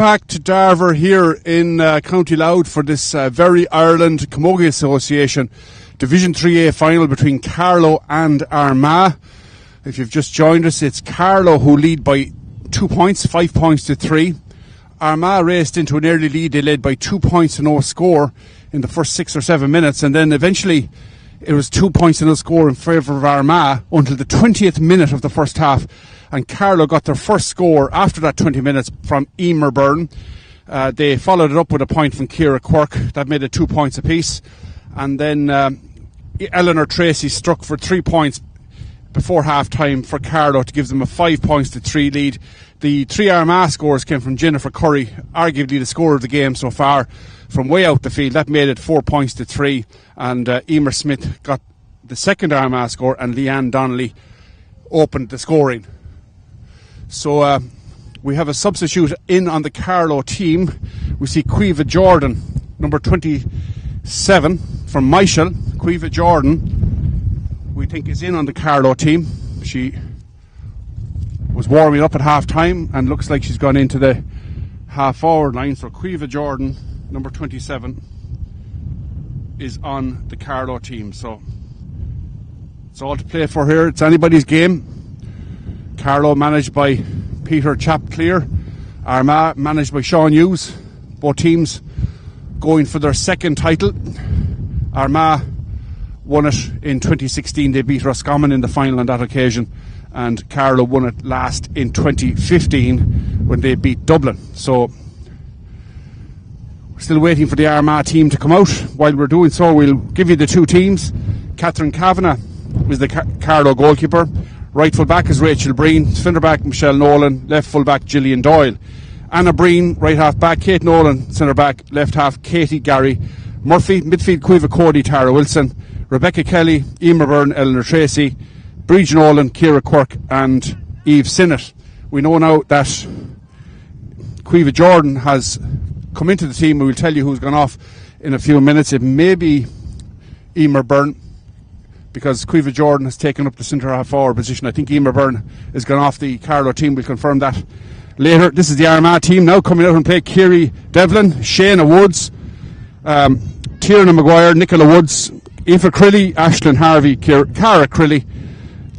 back to Darver here in County Louth for this Very Ireland Camogie Association Division 3A final between Carlow and Armagh. If you've just joined us, it's Carlow who lead by 2 points, 5 points to 3. Armagh raced into an early lead. They led by 2 points to no score in the first 6 or 7 minutes, and then eventually it was 2 points to no score in favour of Armagh until the 20th minute of the first half. And Carlow got their first score after that 20 minutes from Emer Byrne. They followed it up with a point from Ciara Quirk. That made it 2 points apiece. And then Eleanor Tracy struck for 3 points before half-time for Carlow to give them a 5 points to 3 lead. The 3 Armagh scores came from Jennifer Curry, arguably the scorer of the game so far, from way out the field. That made it 4 points to 3. And Emer Smith got the second Armagh score, and Leanne Donnelly opened the scoring. So we have a substitute in on the Carlow team. We see Caoimhe Jordan, number 27 from Michael. Caoimhe Jordan, we think, is in on the Carlow team. She was warming up at half time and looks like she's gone into the half forward line. So Caoimhe Jordan, number 27, is on the Carlow team. So it's all to play for here. It's anybody's game. Carlow managed by Peter Chapclear, Armagh managed by Sean Hughes. Both teams going for their second title. Armagh won it in 2016. They beat Roscommon in the final on that occasion, and Carlow won it last in 2015 when they beat Dublin. So we're still waiting for the Armagh team to come out. While we're doing so, we'll give you the two teams. Catherine Kavanagh is the Carlow goalkeeper. Right full back is Rachel Breen, centre back Michelle Nolan, left full back Gillian Doyle. Anna Breen, right half back, Kate Nolan, centre back, left half Katie Gary Murphy, midfield Caoimhe Cody, Tara Wilson, Rebecca Kelly, Emer Byrne, Eleanor Tracy, Bridge Nolan, Ciara Quirk and Eve Sinnott. We know now that Caoimhe Jordan has come into the team. We will tell you who's gone off in a few minutes. It may be Emer Byrne, because Caoimhe Jordan has taken up the centre half forward position. I think Emer Byrne has gone off the Carlow team. We'll confirm that later. This is the Armagh team now coming out and play. Kiri Devlin, Shayna Woods, Tierna Maguire, Nicola Woods, Aoife Crilly, Ashlyn Harvey, Cara Crilly,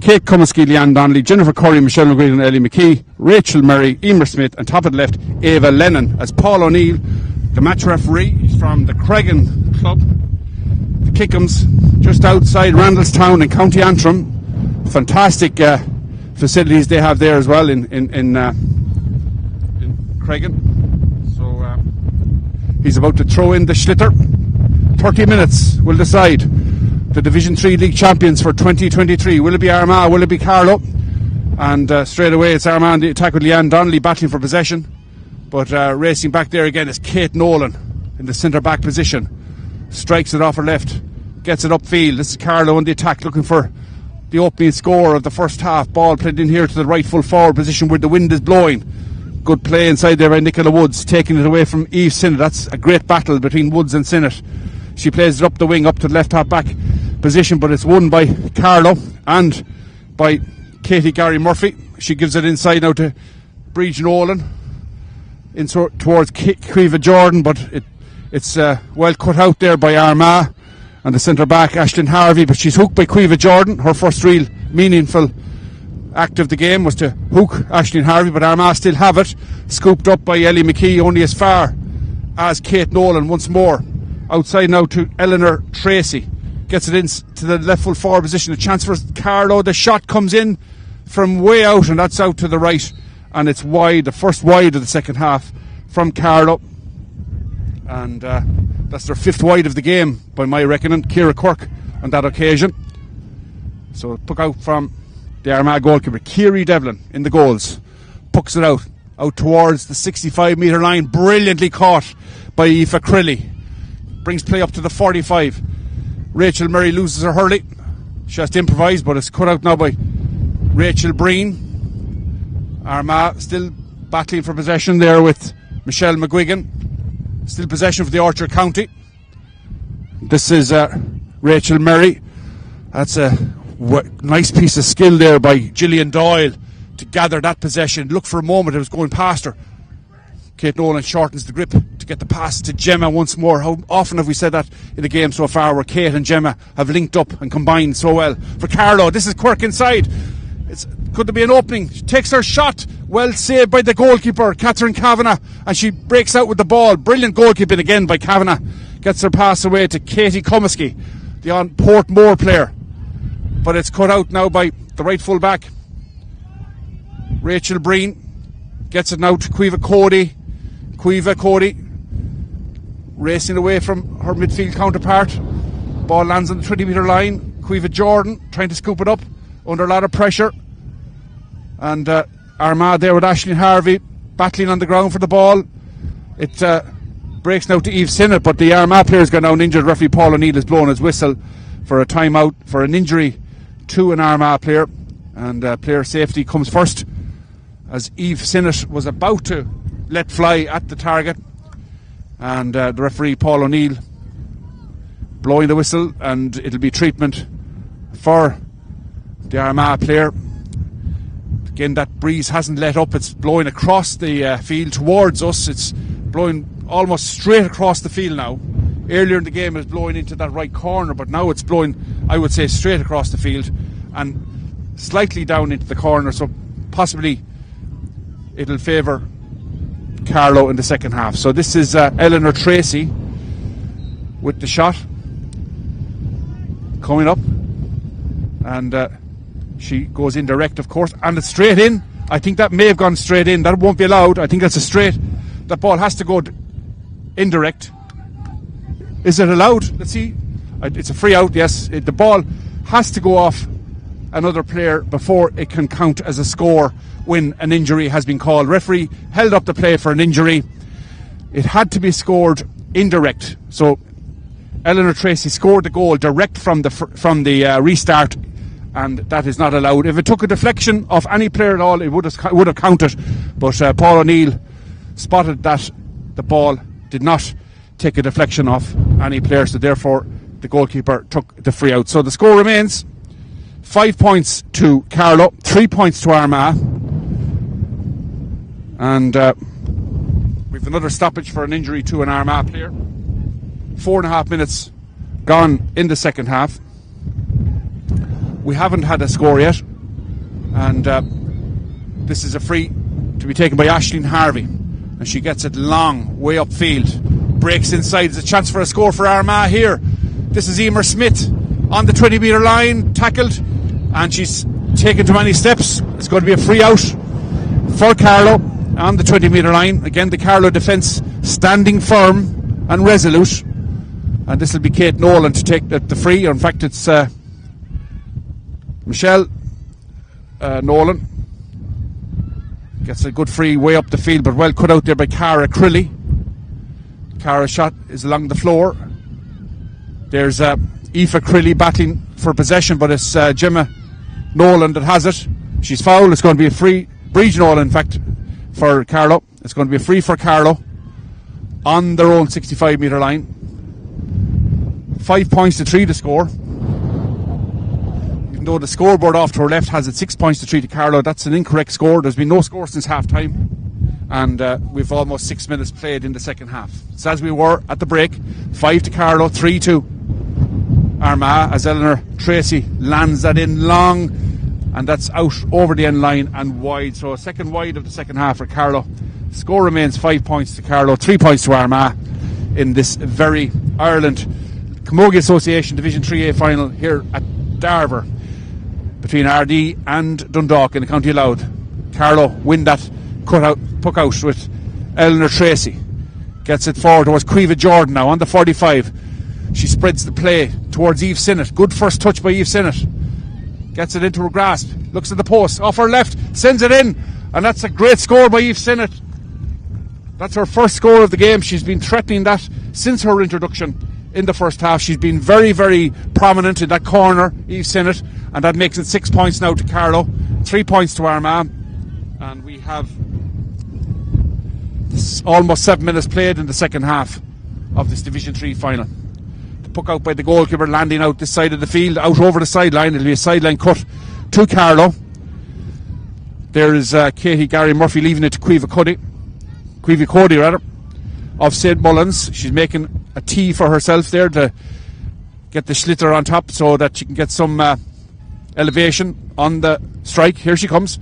Kate Cummesky, Leanne Donnelly, Jennifer Curry, Michelle McGuigan, Ellie McKee, Rachel Murray, Emer Smith, and top of the left, Ava Lennon, as Paul O'Neill, the match referee from the Cregan club. The Kickham's just outside Randallstown in County Antrim. Fantastic facilities they have there as well in Cregan. So he's about to throw in the schlitter. 30 minutes will decide the Division 3 League champions for 2023. Will it be Armagh? Will it be Carlow? And straight away it's Armagh on the attack with Leanne Donnelly battling for possession. But racing back there again is Kate Nolan in the centre back position. Strikes it off her left, gets it upfield. This is Carlow on the attack, looking for the opening score of the first half. Ball played in here to the right full forward position where the wind is blowing. Good play inside there by Nicola Woods, taking it away from Eve Sinnott. That's a great battle between Woods and Sinnott. She plays it up the wing, up to the left half back position, but it's won by Carlow and by Katie Gary Murphy. She gives it inside now to Bridge Nolan in towards Caoimhe Jordan, but it's well cut out there by Armagh and the centre back Ashlyn Harvey, but she's hooked by Caoimhe Jordan. Her first real meaningful act of the game was to hook Ashlyn Harvey, but Armagh still have it, scooped up by Ellie McKee, only as far as Kate Nolan once more. Outside now to Eleanor Tracy, gets it in to the left full forward position. A chance for Carlow. The shot comes in from way out, and that's out to the right, and it's wide, the first wide of the second half from Carlow. And that's their fifth wide of the game by my reckoning. Ciara Quirk on that occasion. So puck out from the Armagh goalkeeper Kiri Devlin in the goals. Pucks it out towards the 65 metre line. Brilliantly caught by Aoife Crilly. Brings play up to the 45. Rachel Murray loses her hurley. She has to improvise, but it's cut out now by Rachel Breen. Armagh still battling for possession there with Michelle McGuigan. Still possession for the Orchard County. This is Rachel Murray. That's a nice piece of skill there by Gillian Doyle to gather that possession. Look, for a moment it was going past her. Kate Nolan shortens the grip to get the pass to Gemma once more. How often have we said that in the game so far, where Kate and Gemma have linked up and combined so well? For Carlow, this is Quirk inside. Could there be an opening? She takes her shot. Well saved by the goalkeeper, Catherine Kavanagh, and she breaks out with the ball. Brilliant goalkeeping again by Kavanagh. Gets her pass away to Katie Comiskey, the Portmore player. But it's cut out now by the right full back, Rachel Breen. Gets it now to Caoimhe Cody. Caoimhe Cody racing away from her midfield counterpart. Ball lands on the 20-metre line. Caoimhe Jordan trying to scoop it up under a lot of pressure. And Armagh there with Aisling Harvey battling on the ground for the ball. It breaks now to Eve Sinnott, but the Armagh player's gone down injured. Referee Paul O'Neill has blown his whistle for a timeout for an injury to an Armagh player. And player safety comes first, as Eve Sinnott was about to let fly at the target, and the referee Paul O'Neill blowing the whistle, and it'll be treatment for the Armagh player. Again, that breeze hasn't let up. It's blowing across the field towards us. It's blowing almost straight across the field now. Earlier in the game it was blowing into that right corner, but now it's blowing, I would say, straight across the field and slightly down into the corner, so possibly it'll favour Carlow in the second half. So this is Eleanor Tracy with the shot coming up, and she goes in direct, of course, and it's straight in. I think that may have gone straight in. That won't be allowed. I think that's a straight. That ball has to go indirect. Is it allowed? Let's see. It's a free out, yes. The ball has to go off another player before it can count as a score when an injury has been called. Referee held up the play for an injury. It had to be scored indirect. So Eleanor Tracy scored the goal direct from the restart, and that is not allowed. If it took a deflection of any player at all, it would have counted. But Paul O'Neill spotted that the ball did not take a deflection off any player, so therefore the goalkeeper took the free out. So the score remains 5 points to Carlow, 3 points to Armagh, and we've another stoppage for an injury to an Armagh player. 4.5 minutes gone in the second half. We haven't had a score yet, and this is a free to be taken by Aisling Harvey, and she gets it long way upfield, breaks inside. There's a chance for a score for Armagh here. This is Emer Smith on the 20-metre line, tackled, and she's taken too many steps. It's going to be a free out for Carlow on the 20-metre line. Again, the Carlow defence standing firm and resolute, and this will be Kate Nolan to take the free. In fact, it's Michelle Nolan gets a good free way up the field, but well cut out there by Cara Crilly. Cara's shot is along the floor. There's Aoife Crilly battling for possession, but it's Gemma Nolan that has it. She's fouled. It's going to be a free. Bridge Nolan, in fact, for Carlow. It's going to be a free for Carlow on their own 65-metre line. 5 points to 3 to score. Even though the scoreboard off to her left has it 6 points to 3 to Carlow, that's an incorrect score. There's been no score since half time, and we've almost 6 minutes played in the second half. It's as we were at the break. 5 to Carlow, 3 to Armagh, as Eleanor Tracy lands that in long, and that's out over the end line and wide. So a second wide of the second half for Carlow. Score remains 5 points to Carlow, 3 points to Armagh in this very Ireland Camogie Association Division 3A final here at Darver between RD and Dundalk in the County Louth. Carlow win that puck out with Eleanor Tracy. Gets it forward towards Caoimhe Jordan now on the 45. She spreads the play towards Eve Sinnott. Good first touch by Eve Sinnott. Gets it into her grasp. Looks at the post. Off her left. Sends it in. And that's a great score by Eve Sinnott. That's her first score of the game. She's been threatening that since her introduction in the first half. She's been very, very prominent in that corner, Eve Sinnott. And that makes it 6 points now to Carlow. 3 points to Armagh. And we have almost 7 minutes played in the second half of this Division 3 final. The puck out by the goalkeeper, landing out this side of the field, out over the sideline. It'll be a sideline cut to Carlow. There is Katie Gary Murphy leaving it to Caoimhe Cuddy. Cueva Cody rather, of St. Mullins. She's making a tee for herself there to get the schlitter on top so that she can get some elevation on the strike. Here she comes,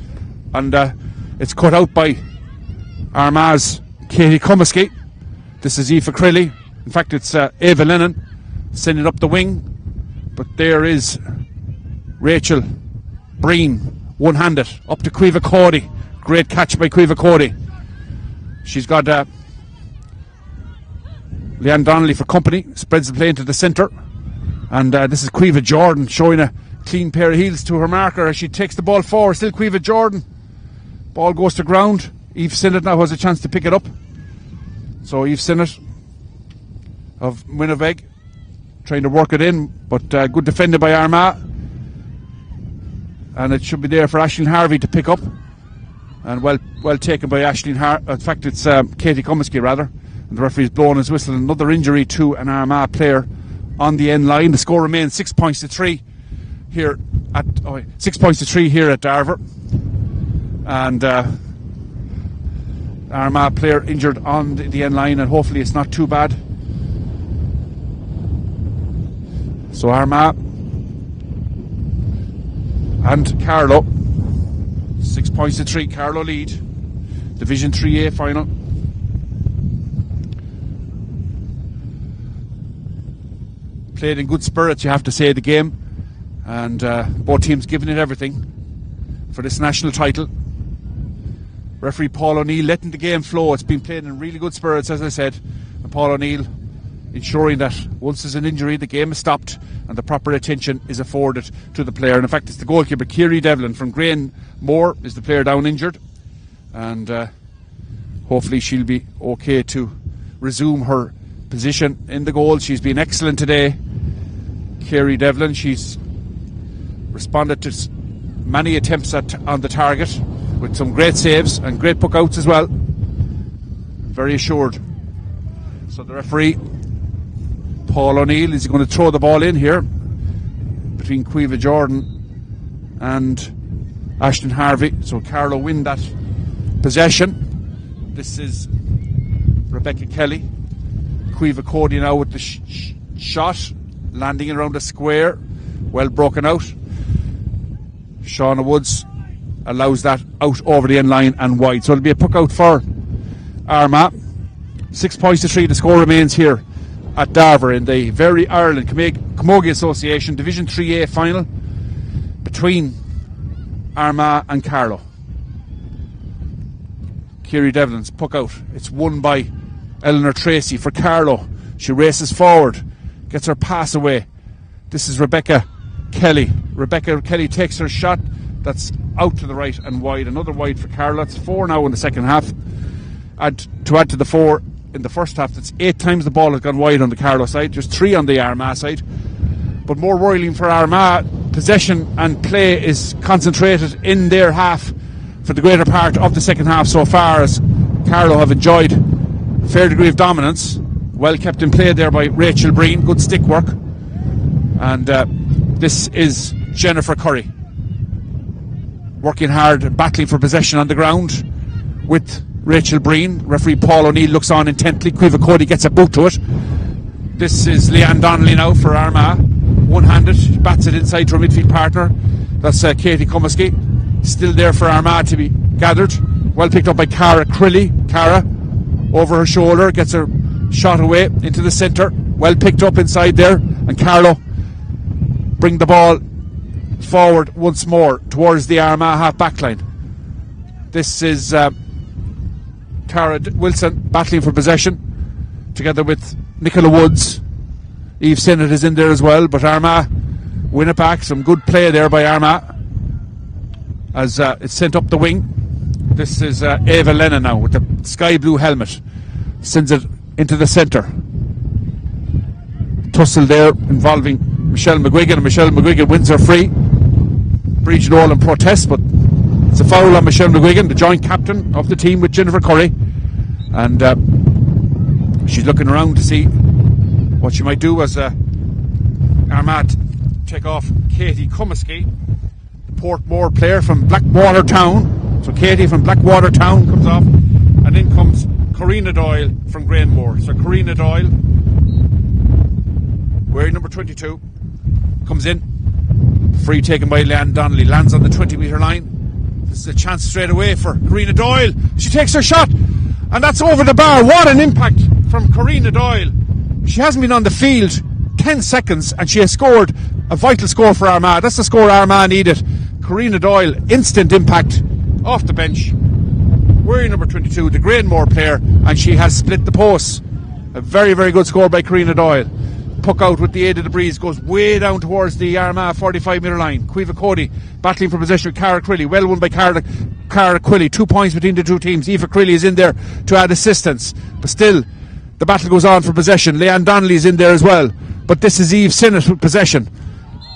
and it's cut out by Armagh's Katie Comiskey. This is Aoife Crilly. In fact, it's Ava Lennon sending up the wing, but there is Rachel Breen, one-handed, up to Cueva Cody. Great catch by Cueva Cody. She's got Leanne Donnelly for company, spreads the play into the centre, and this is Cueva Jordan showing a clean pair of heels to her marker as she takes the ball forward. Still Cueva Jordan. Ball goes to ground. Eve Sinnott now has a chance to pick it up. So Eve Sinnott of Winnipeg trying to work it in, but good defended by Armagh, and it should be there for Aisling Harvey to pick up, and well taken by Aisling Harvey. In fact, it's Katie Comiskey rather, and the referee's blowing his whistle. Another injury to an Armagh player on the end line. The score remains 6 points to 3 here at 6 points to 3 here at Darver, and Armagh player injured on the end line, and hopefully it's not too bad. So Armagh and Carlow, 6 points to 3. Carlow lead. Division 3A final. Played in good spirits, you have to say, the game, and both teams giving it everything for this national title. Referee Paul O'Neill letting the game flow. It's been played in really good spirits, as I said, and Paul O'Neill ensuring that once there's an injury, the game is stopped and the proper attention is afforded to the player. And in fact, it's the goalkeeper Kiri Devlin from Grain Moore is the player down injured, and hopefully she'll be okay to resume her position in the goal. She's been excellent today, Kiri Devlin. She's responded to many attempts on the target with some great saves and great puck-outs as well. Very assured. So the referee, Paul O'Neill, is going to throw the ball in here between Cueva Jordan and Aisling Harvey. So Carlow win that possession. This is Rebecca Kelly. Cueva Cody now with the shot, landing around the square. Well broken out. Shauna Woods allows that out over the end line and wide. So it'll be a puck out for Armagh. 6 points to 3. The score remains here at Darver in the Very Ireland Camogie Association Division 3A final between Armagh and Carlow. Kiri Devlin's puck out. It's won by Eleanor Tracy for Carlow. She races forward, gets her pass away. This is Rebecca Kelly. Rebecca Kelly takes her shot. That's out to the right and wide. Another wide for Carlow. It's 4 now in the second half. To add to the 4 in the first half, that's 8 times the ball has gone wide on the Carlow side, just 3 on the Armagh side. But more worrying for Armagh, possession and play is concentrated in their half for the greater part of the second half so far, as Carlow have enjoyed a fair degree of dominance. Well kept in play there by Rachel Breen, good stick work. And this is Jennifer Curry, working hard and battling for possession on the ground with Rachel Breen. Referee Paul O'Neill looks on intently. Cueva Cody gets a boot to it. This is Leanne Donnelly now for Armagh, one-handed. She bats it inside to her midfield partner. That's Katie Comiskey. Still there for Armagh to be gathered. Well picked up by Cara Crilly. Cara over her shoulder, gets her shot away into the centre. Well picked up inside there, and Carlow bring the ball forward once more towards the Armagh half-back line. This is Tara Wilson battling for possession together with Nicola Woods. Eve Sinnott is in there as well, but Armagh win it back. Some good play there by Armagh as it's sent up the wing. This is Ava Lennon now with the sky blue helmet. Sends it into the centre. Tussle there involving Michelle McGuigan, and Michelle McGuigan wins her free. Breach Nolan protests, but it's a foul on Michelle McGuigan, the joint captain of the team with Jennifer Curry, and she's looking around to see what she might do as Armagh take off Katie Comiskey, the Portmore player from Blackwater Town. So Katie from Blackwater Town comes off, and in comes Karina Doyle from Grainmore. So Karina Doyle, wearing number 22, comes in. Free taken by Leanne Donnelly, lands on the 20-metre line. This is a chance straight away for Karina Doyle. She takes her shot, and that's over the bar. What an impact from Karina Doyle. She hasn't been on the field 10 seconds, and she has scored a vital score for Armagh. That's the score Armagh needed. Karina Doyle, instant impact off the bench. Wearing number 22, the Grainmore player, and she has split the posts. A very, very good score by Karina Doyle. Puck out with the aid of the breeze, goes way down towards the Armagh 45-metre line. Caoimhe Cody battling for possession with Cara Crilly. Well won by Cara Crilly. 2 points between the two teams. Aoife Crilly is in there to add assistance. But still, the battle goes on for possession. Leanne Donnelly is in there as well. But this is Eve Sinnott with possession.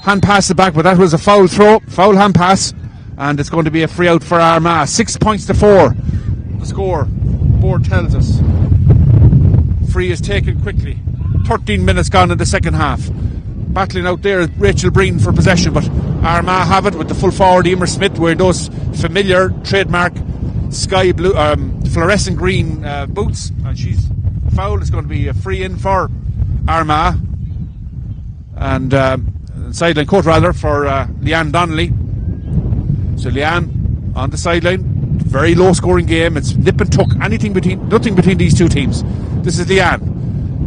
Hand pass it back, but that was a foul throw. Foul hand pass. And it's going to be a free out for Armagh. 6 points to 4. The score, board tells us. Free is taken quickly. 13 minutes gone in the second half. Battling out there is Rachel Breen for possession, but Armagh have it with the full forward Emer Smith wearing those familiar trademark sky blue, fluorescent green boots, and she's fouled. It's going to be a free in for Armagh, and sideline cut rather for Leanne Donnelly. So Leanne on the sideline, very low scoring game. It's nip and tuck, nothing between these two teams. This is Leanne.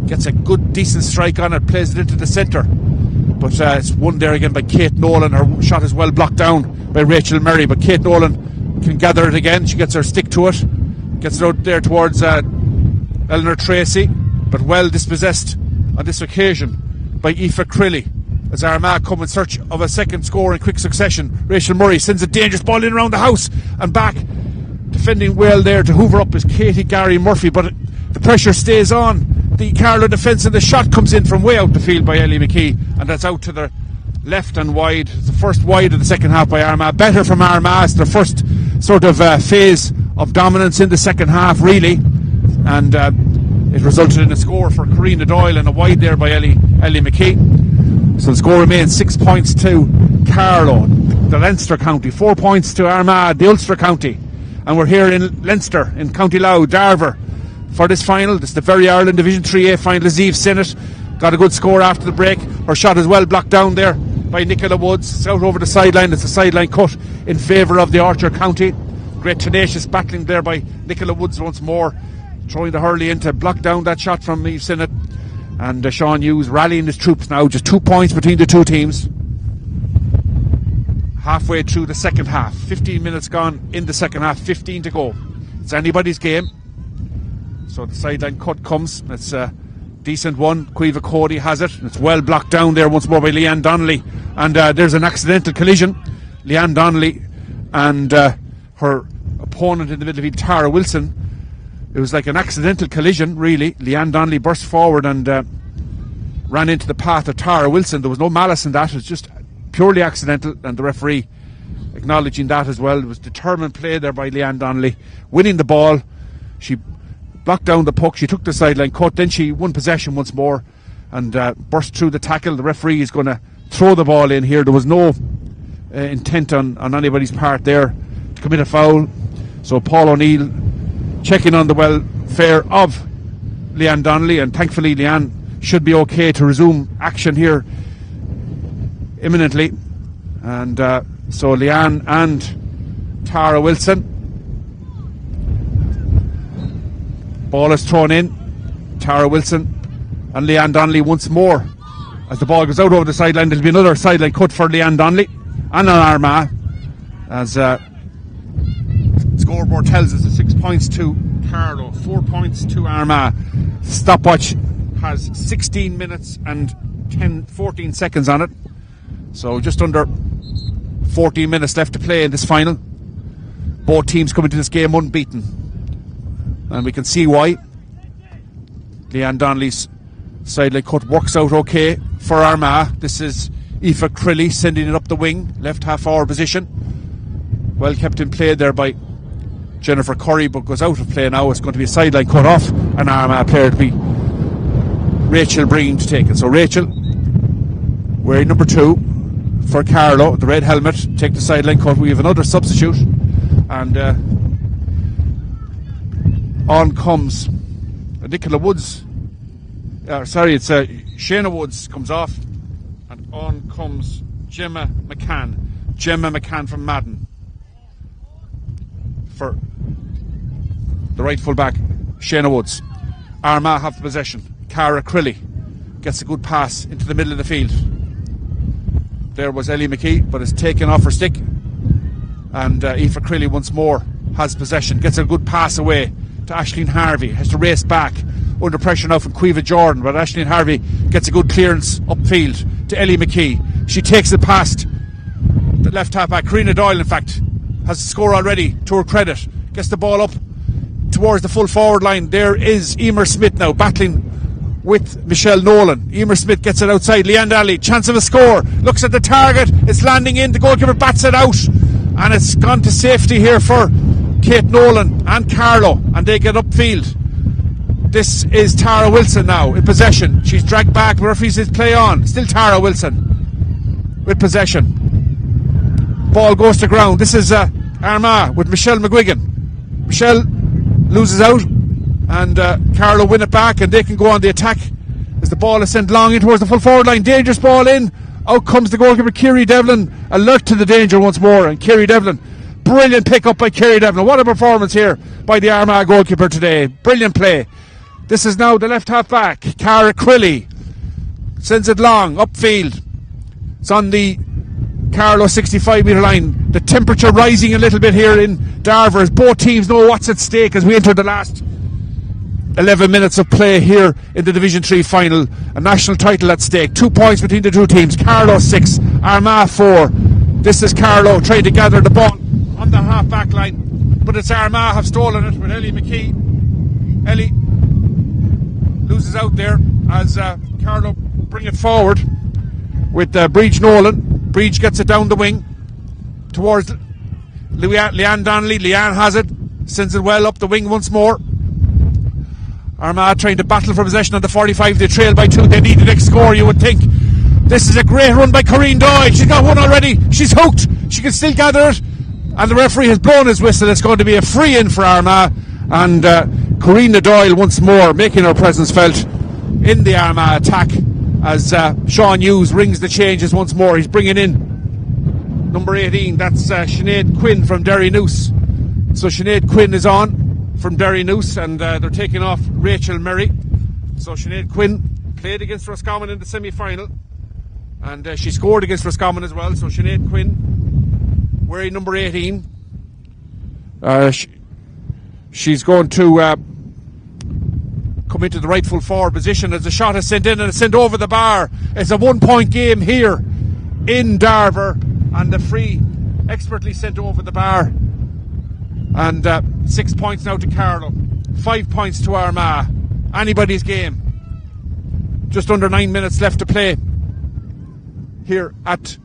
Gets a good, decent strike on it, plays it into the centre. But it's won there again by Kate Nolan. Her shot is well blocked down by Rachel Murray, but Kate Nolan can gather it again. She gets her stick to it. Gets it out there towards Eleanor Tracy, but well dispossessed on this occasion by Aoife Crilly. As Armagh come in search of a second score in quick succession. Rachel Murray sends a dangerous ball in around the house and back. Defending well there to hoover up is Katie Gary Murphy, but the pressure stays on the Carlow defence, and the shot comes in from way out the field by Ellie McKee, and that's out to the left and wide. It's the first wide of the second half by Armagh. Better from Armagh. It's their first sort of phase of dominance in the second half, really, and it resulted in a score for Karina Doyle and a wide there by Ellie McKee. So the score remains 6 points to Carlow, the Leinster county, 4 points to Armagh, the Ulster county, and we're here in Leinster, in County Louth, Darver, for this final. This is the Very Ireland Division 3A final. Eve Sinnott got a good score after the break. Her shot is well blocked down there by Nicola Woods. It's out over the sideline. It's a sideline cut in favour of the Archer County. Great tenacious battling there by Nicola Woods once more, throwing the hurley in to block down that shot from Eve Sinnott. And Sean Hughes rallying his troops now. Just 2 points between the two teams. Halfway through the second half. 15 minutes gone in the second half. 15 to go. It's anybody's game. So the sideline cut comes. It's a decent one. Caoimhe Cody has it. It's well blocked down there once more by Leanne Donnelly. And there's an accidental collision. Leanne Donnelly and her opponent in the middle of it, Tara Wilson. It was like an accidental collision, really. Leanne Donnelly burst forward and ran into the path of Tara Wilson. There was no malice in that. It was just purely accidental, and the referee acknowledging that as well. It was determined play there by Leanne Donnelly, winning the ball. She blocked down the puck, she took the sideline cut, then she won possession once more and burst through the tackle. The referee is going to throw the ball in here. There was no intent on anybody's part there to commit a foul. So Paul O'Neill checking on the welfare of Leanne Donnelly, and thankfully Leanne should be okay to resume action here imminently. And so Leanne and Tara Wilson. Ball is thrown in. Tara Wilson and Leanne Donnelly once more. As the ball goes out over the sideline, there'll be another sideline cut for Leanne Donnelly and on Armagh. As scoreboard tells us, 6 points to Carlow, 4 points to Armagh. Stopwatch has 16 minutes and 14 seconds on it. So just under 14 minutes left to play in this final. Both teams coming to this game unbeaten. And we can see why. Leanne Donnelly's sideline cut works out okay for Armagh. This is Aoife Crilly sending it up the wing, left half hour position. Well kept in play there by Jennifer Curry, but goes out of play now. It's going to be a sideline cut off, an Armagh player to be Rachel Breen to take it. So Rachel, wearing number 2 for Carlow, the red helmet, take the sideline cut. We have another substitute, and on comes Nicola Woods. It's Shayna Woods comes off, and on comes Gemma McCann from Madden for the right full back, Shayna Woods. Armagh have possession. Cara Crilly gets a good pass into the middle of the field. There was Ellie McKee, but it's taken off her stick, and Aoife Crilly once more has possession, gets a good pass away to Aisling Harvey, has to race back under pressure now from Quiva Jordan, but Aisling Harvey gets a good clearance upfield to Ellie McKee. She takes it past the left half back. Karina Doyle, in fact, has the score already to her credit, gets the ball up towards the full forward line. There is Emer Smith now battling with Michelle Nolan. Emer Smith gets it outside. Leanne Daly, chance of a score, looks at the target, it's landing in, the goalkeeper bats it out, and it's gone to safety here for Kate Nolan and Carlow, and they get upfield. This is Tara Wilson now in possession. She's dragged back, the referee says play on. Still Tara Wilson with possession. Ball goes to ground. This is Armagh with Michelle McGuigan. Michelle loses out, and Carlow win it back, and they can go on the attack as the ball is sent long in towards the full forward line. Dangerous ball in. Out comes the goalkeeper, Kiri Devlin, alert to the danger once more, and Kiri Devlin, brilliant pick up by Kiri Devlin. What a performance here by the Armagh goalkeeper today. Brilliant play. This is now the left half back, Cara Crilly, sends it long upfield. It's on the Carlow 65 metre line. The temperature rising a little bit here in Darver as both teams know what's at stake as we enter the last 11 minutes of play here in the Division 3 final. A national title at stake. 2 points between the two teams. Carlow 6, Armagh 4. This is Carlow trying to gather the ball on the half back line, but it's Armagh have stolen it with Ellie McKee. Ellie loses out there as Carlow bring it forward with Breach Nolan. Breach gets it down the wing towards Leanne Donnelly. Leanne has it, sends it well up the wing once more. Armagh trying to battle for possession on the 45. They trail by 2. They need the next score, you would think. This is a great run by Corinne Doyle. She's got one already. She's hooked. She can still gather it, and the referee has blown his whistle. It's going to be a free in for Armagh, and Corinne Doyle once more making her presence felt in the Armagh attack as Sean Hughes rings the changes once more. He's bringing in number 18. That's Sinead Quinn from Derry Noose. So Sinead Quinn is on from Derry Noose, and they're taking off Rachel Murray. So Sinead Quinn played against Roscommon in the semi-final, and she scored against Roscommon as well. So Sinead Quinn wearing number 18. She's going to come into the rightful forward position as the shot is sent in, and it's sent over the bar. It's a 1 point game here in Darver, and the free expertly sent over the bar, and 6 points now to Carlow, 5 points to Armagh. Anybody's game. Just under 9 minutes left to play here at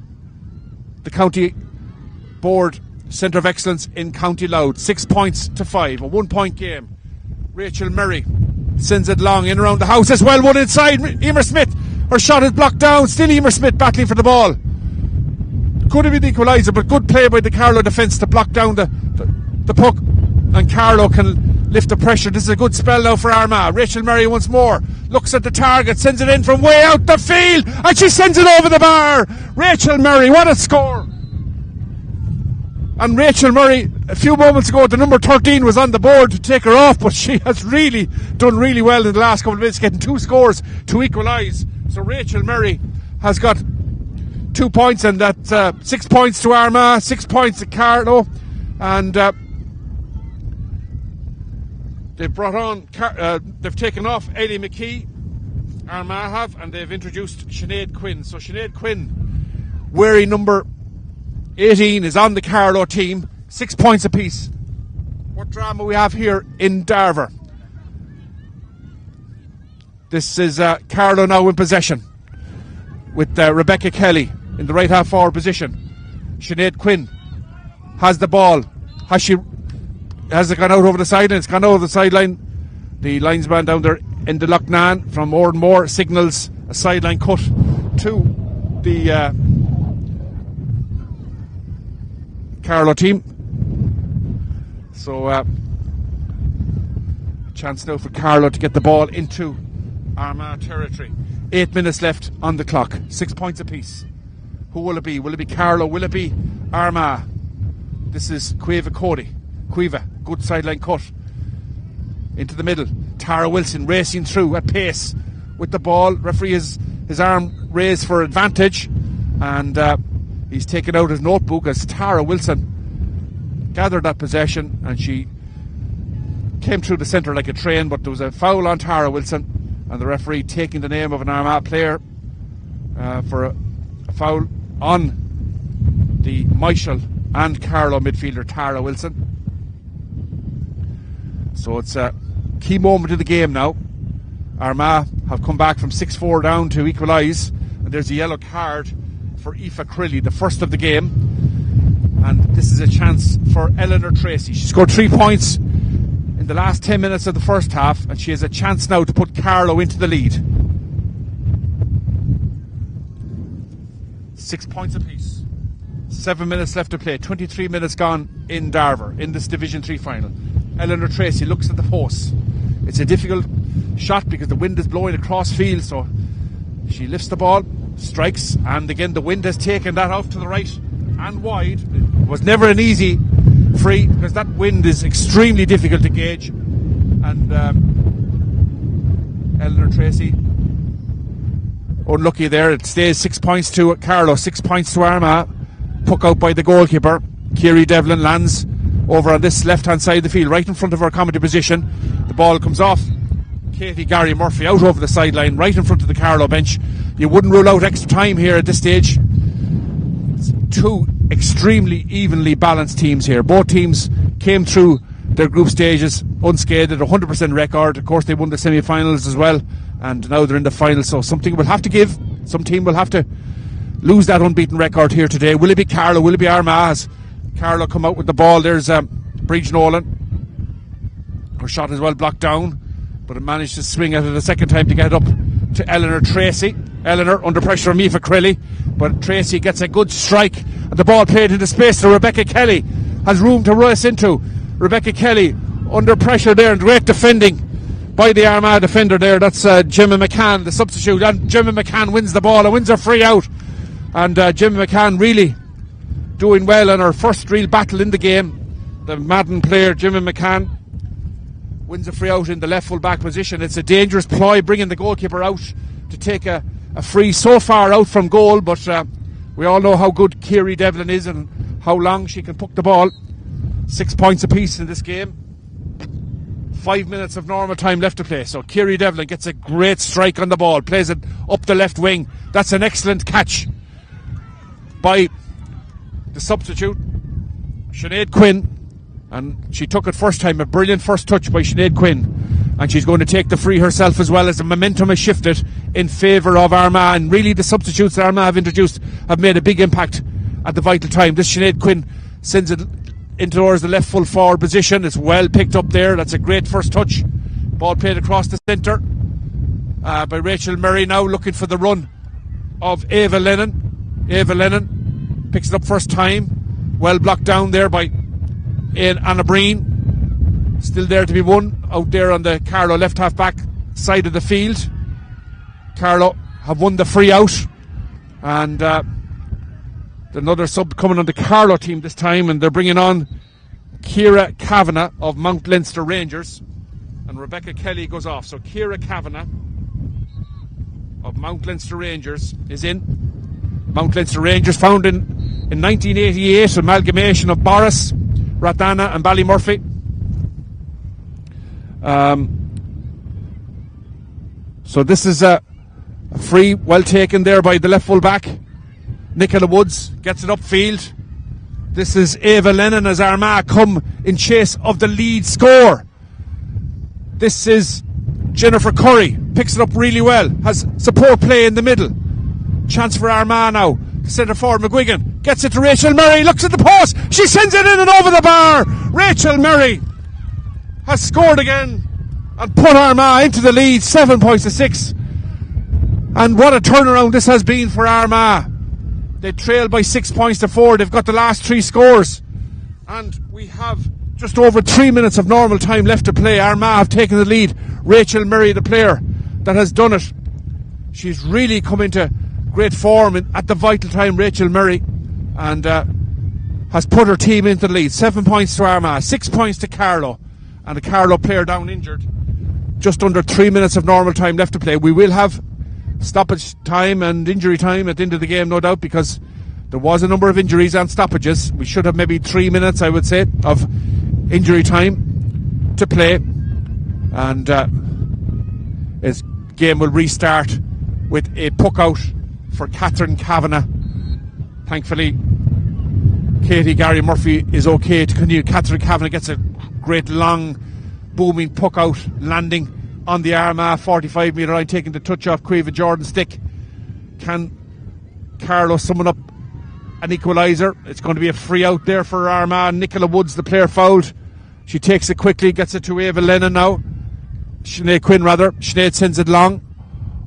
the County Board Centre of Excellence in County Louth. 6 points to 5, a 1 point game. Rachel Murray sends it long in around the house as well. One inside, Emer Smith. Her shot is blocked down. Still Emer Smith battling for the ball. Could have been the equaliser, but good play by the Carlow defence to block down the puck, and Carlow can lift the pressure. This is a good spell now for Armagh. Rachel Murray once more looks at the target, sends it in from way out the field, and she sends it over the bar. Rachel Murray, what a score! And Rachel Murray, a few moments ago, the number 13 was on the board to take her off, but she has really done really well in the last couple of minutes, getting 2 scores to equalise. So Rachel Murray has got 2 points, and that's 6 points to Armagh, 6 points to Carlow, and they've brought on, they've taken off Ellie McKee, Armagh have, and they've introduced Sinead Quinn. So Sinead Quinn, wearing number 18, is on the Carlow team. 6 points apiece. What drama we have here in Darver. This is Carlow now in possession with Rebecca Kelly in the right half forward position. Sinead Quinn has the ball. Has it gone out over the sideline? It's gone over the sideline. The linesman down there in the Loughnane from Moore signals a sideline cut to the Carlow team. So Chance now for Carlow to get the ball into Armagh territory. 8 minutes left on the clock. 6 points apiece. Who will it be? Will it be Carlow? Will it be Armagh? This is Cueva Cody. Cueva, good sideline cut. Into the middle. Tara Wilson racing through at pace with the ball. Referee has his arm raised for advantage, and he's taken out his notebook as Tara Wilson gathered that possession, and she came through the centre like a train, but there was a foul on Tara Wilson, and the referee taking the name of an Armagh player for a foul on the Michael and Carlow midfielder Tara Wilson. So it's a key moment of the game now. Armagh have come back from 6-4 down to equalise, and there's a yellow card for Aoife Crilly, the first of the game, and this is a chance for Eleanor Tracy. She scored 3 points in the last 10 minutes of the first half, and she has a chance now to put Carlow into the lead. 6 points apiece. 7 minutes left to play. 23 minutes gone in Darver in this Division 3 final. Eleanor Tracy looks at the post. It's a difficult shot because the wind is blowing across field, so she lifts the ball, strikes, and again the wind has taken that off to the right and wide. It was never an easy free because that wind is extremely difficult to gauge, and Eleanor Tracy unlucky there. It stays 6 points to Carlow, 6 points to Armagh. Puck out by the goalkeeper. Kiri Devlin lands over on this left hand side of the field, right in front of her comedy position. The ball comes off Katie Gary Murphy out over the sideline, right in front of the Carlow bench. You wouldn't rule out extra time here at this stage. It's two extremely evenly balanced teams here. Both teams came through their group stages unscathed, 100% record. Of course, they won the semi-finals as well, and now they're in the final, so something will have to give. Some team will have to lose that unbeaten record here today. Will it be Carlow? Will it be Armagh? As Carlow come out with the ball. There's Bridge Nolan. Her shot is well blocked down, but it managed to swing at it a second time to get it up to Eleanor Tracy. Eleanor under pressure from Aoife Crilly, but Tracy gets a good strike, and the ball played into space to Rebecca Kelly. Has room to race into. Rebecca Kelly under pressure there, and great defending by the Armagh defender there. That's Gemma McCann, the substitute, and Gemma McCann wins the ball and wins her free out. And Gemma McCann really doing well in her first real battle in the game. The Madden player Gemma McCann wins a free out in the left full back position. It's a dangerous ploy, bringing the goalkeeper out to take a free so far out from goal, but we all know how good Kiri Devlin is and how long she can puck the ball. 6 points apiece in this game. 5 minutes of normal time left to play, so Kiri Devlin gets a great strike on the ball, plays it up the left wing. That's an excellent catch by the substitute Sinead Quinn, and she took it first time. A brilliant first touch by Sinead Quinn, and she's going to take the free herself as well, as the momentum has shifted in favour of Armagh, and really the substitutes that Armagh have introduced have made a big impact at the vital time. This Sinead Quinn sends it in towards the left full forward position. It's well picked up there. That's a great first touch. Ball played across the centre by Rachel Murray, now looking for the run of Ava Lennon. Ava Lennon picks it up first time. Well blocked down there by Anna Breen. Still there to be won out there on the Carlow left half back side of the field. Carlow have won the free out, and another sub coming on the Carlow team this time, and they're bringing on Ciara Kavanagh of Mount Leinster Rangers, and Rebecca Kelly goes off. So Ciara Kavanagh of Mount Leinster Rangers is in. Mount Leinster Rangers founded in 1988, amalgamation of Boris, Rathana and Ballymurphy. So this is a free, well taken there by the left full back. Nicola Woods gets it upfield. This is Ava Lennon as Armagh come in chase of the lead score. This is Jennifer Curry, picks it up really well, has support play in the middle. Chance for Armagh now. Centre forward McGuigan gets it to Rachel Murray, looks at the post, she sends it in and over the bar. Rachel Murray has scored again and put Armagh into the lead, 7 points to 6. And what a turnaround this has been for Armagh. They trail by 6 points to 4. They've got the last 3 scores, and we have just over 3 minutes of normal time left to play. Armagh have taken the lead. Rachel Murray, the player that has done it. She's really come into great form at the vital time, Rachel Murray, and has put her team into the lead. 7 points to Armagh, 6 points to Carlow, and a Carlow player down injured. Just under 3 minutes of normal time left to play. We will have stoppage time and injury time at the end of the game, no doubt, because there was a number of injuries and stoppages. We should have maybe 3 minutes, I would say, of injury time to play, and this game will restart with a puck out for Catherine Kavanagh. Thankfully, Katie Gary Murphy is okay to continue. Catherine Kavanagh gets a great long booming puck out, landing on the Armagh 45 metre line, taking the touch off Quiva Jordan's stick. Can Carlow summon up an equaliser? It's going to be a free out there for Armagh. Nicola Woods, the player, fouled. She takes it quickly, gets it to Ava Lennon now. Sinead Quinn, rather. Sinead sends it long.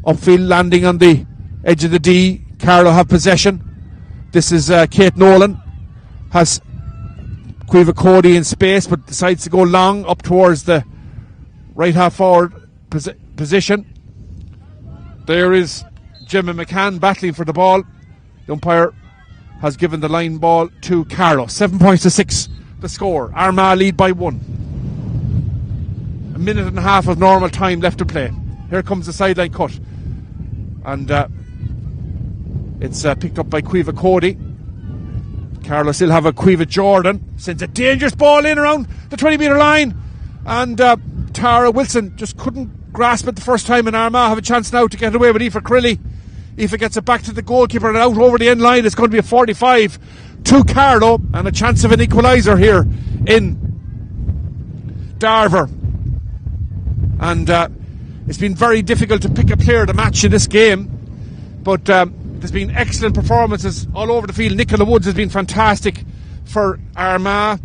Upfield, landing on the edge of the D. Carlow have possession. This is Kate Nolan. Has Quiva Cody in space, but decides to go long up towards the right half forward position. There is Gemma McCann battling for the ball. The umpire has given the line ball to Carlow. 7 points to 6 the score. Armagh lead by 1. A minute and a half of normal time left to play. Here comes the sideline cut, and it's picked up by Quiva Cody. Carlow still have a Quiva Jordan. Sends a dangerous ball in around the 20 metre line, and Tara Wilson just couldn't grasp it the first time, and Armagh have a chance now to get away with Aoife Crilly. Aoife gets it back to the goalkeeper and out over the end line. It's going to be a 45 to Carlow, and a chance of an equaliser here in Darver. And it's been very difficult to pick a player to match in this game, but there's been excellent performances all over the field. Nicola Woods has been fantastic for Armagh,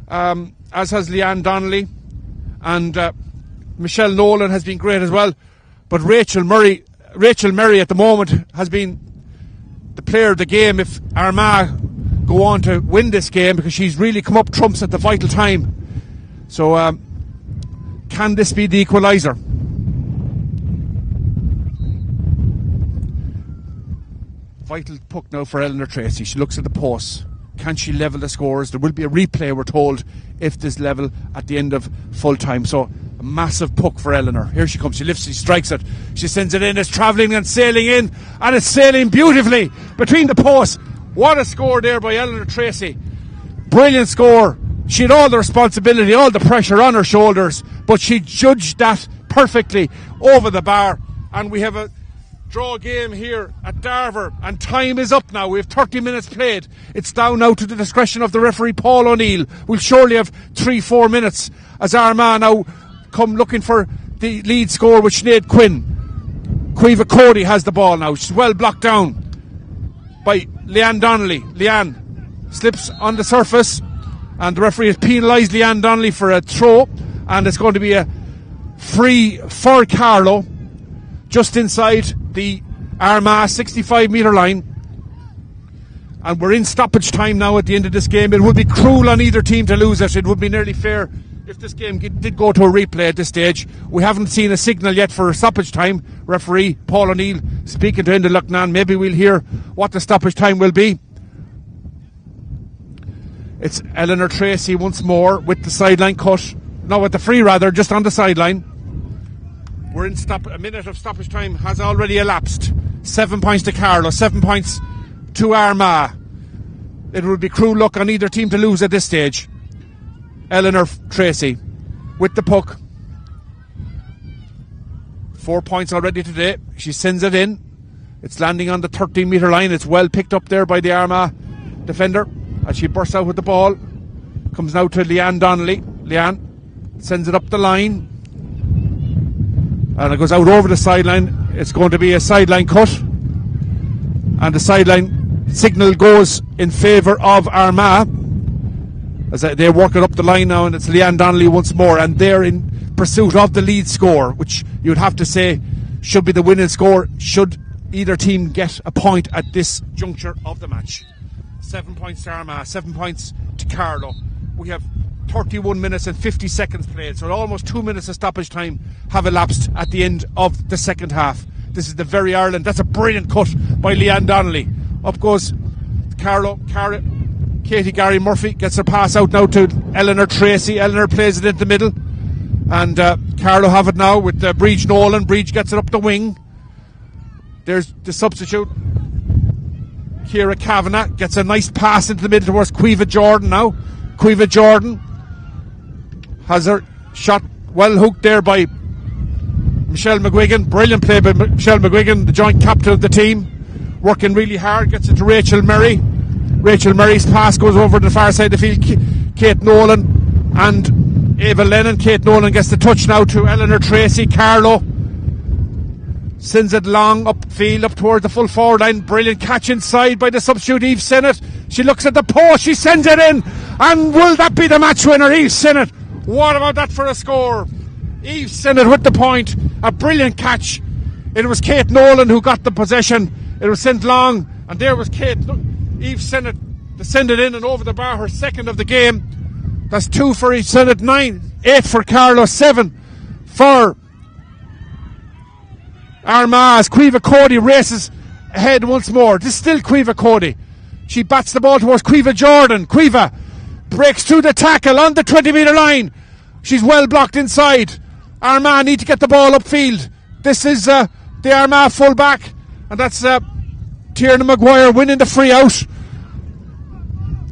as has Leanne Donnelly, and Michelle Nolan has been great as well. But Rachel Murray at the moment has been the player of the game if Armagh go on to win this game, because she's really come up trumps at the vital time. So can this be the equaliser? Vital puck now for Eleanor Tracy. She looks at the post. Can she level the scores? There will be a replay, we're told, if there's level at the end of full time. So a massive puck for Eleanor. Here she comes. She lifts, she strikes it. She sends it in. It's travelling and sailing in, and it's sailing beautifully between the posts. What a score there by Eleanor Tracy. Brilliant score. She had all the responsibility, all the pressure on her shoulders, but she judged that perfectly over the bar. And we have a draw game here at Darver, and time is up now. We have 30 minutes played. It's down now to the discretion of the referee Paul O'Neill. We'll surely have 3-4 minutes as Armagh now come looking for the lead score with Sinead Quinn. Quiva Cody has the ball now. She's well blocked down by Leanne Donnelly. Leanne slips on the surface, and the referee has penalised Leanne Donnelly for a throw, and it's going to be a free for Carlow just inside the Armagh 65 metre line. And we're in stoppage time now at the end of this game. It would be cruel on either team to lose it. It would be nearly fair if this game did go to a replay at this stage. We haven't seen a signal yet for a stoppage time. Referee Paul O'Neill speaking to Enda Lucknan. Maybe we'll hear what the stoppage time will be. It's Eleanor Tracy once more with the sideline cut. No, with the free rather, just on the sideline. We're in a minute of stoppage time has already elapsed. 7 points to Carlow, 7 points to Armagh. It would be cruel luck on either team to lose at this stage. Eleanor Tracy with the puck. 4 points already today. She sends it in. It's landing on the 13 metre line. It's well picked up there by the Armagh defender as she bursts out with the ball. Comes now to Leanne Donnelly. Leanne sends it up the line, and it goes out over the sideline. It's going to be a sideline cut, and the sideline signal goes in favour of Armagh as they work it up the line now, and it's Leanne Donnelly once more, and they're in pursuit of the lead score, which you'd have to say should be the winning score should either team get a point at this juncture of the match. 7 points to Armagh, 7 points to Carlow. We have 31 minutes and 50 seconds played. So almost 2 minutes of stoppage time have elapsed at the end of the second half. This is the very Ireland. That's a brilliant cut by Leanne Donnelly. Up goes Carlow. Katie Gary Murphy gets her pass out now to Eleanor Tracy. Eleanor plays it in the middle. And Carlow have it now with Breach Nolan. Breach gets it up the wing. There's the substitute. Ciara Kavanagh gets a nice pass into the middle towards Caoimhe Jordan now. Caoimhe Jordan has her shot well hooked there by Michelle McGuigan. Brilliant play by Michelle McGuigan, the joint captain of the team. Working really hard, gets it to Rachel Murray. Rachel Murray's pass goes over to the far side of the field. Kate Nolan and Ava Lennon. Kate Nolan gets the touch now to Eleanor Tracy. Carlow sends it long upfield, up towards the full forward line. Brilliant catch inside by the substitute Eve Sinnott. She looks at the post, she sends it in. And will that be the match winner, Eve Sinnott? What about that for a score? Eve Sinnott with the point. A brilliant catch. It was Kate Nolan who got the possession. It was sent long, and there was Eve Sinnott to send it in and over the bar, her second of the game. That's 2 for Eve Sinnott, 8 for Carlow, 7 for Armagh. As Caoimhe Cody races ahead once more. This is still Caoimhe Cody. She bats the ball towards Caoimhe Jordan. Caoimhe breaks through the tackle on the 20-metre line. She's well blocked inside. Armagh need to get the ball upfield. This is the Armagh full back, and that's Tierna Maguire winning the free out.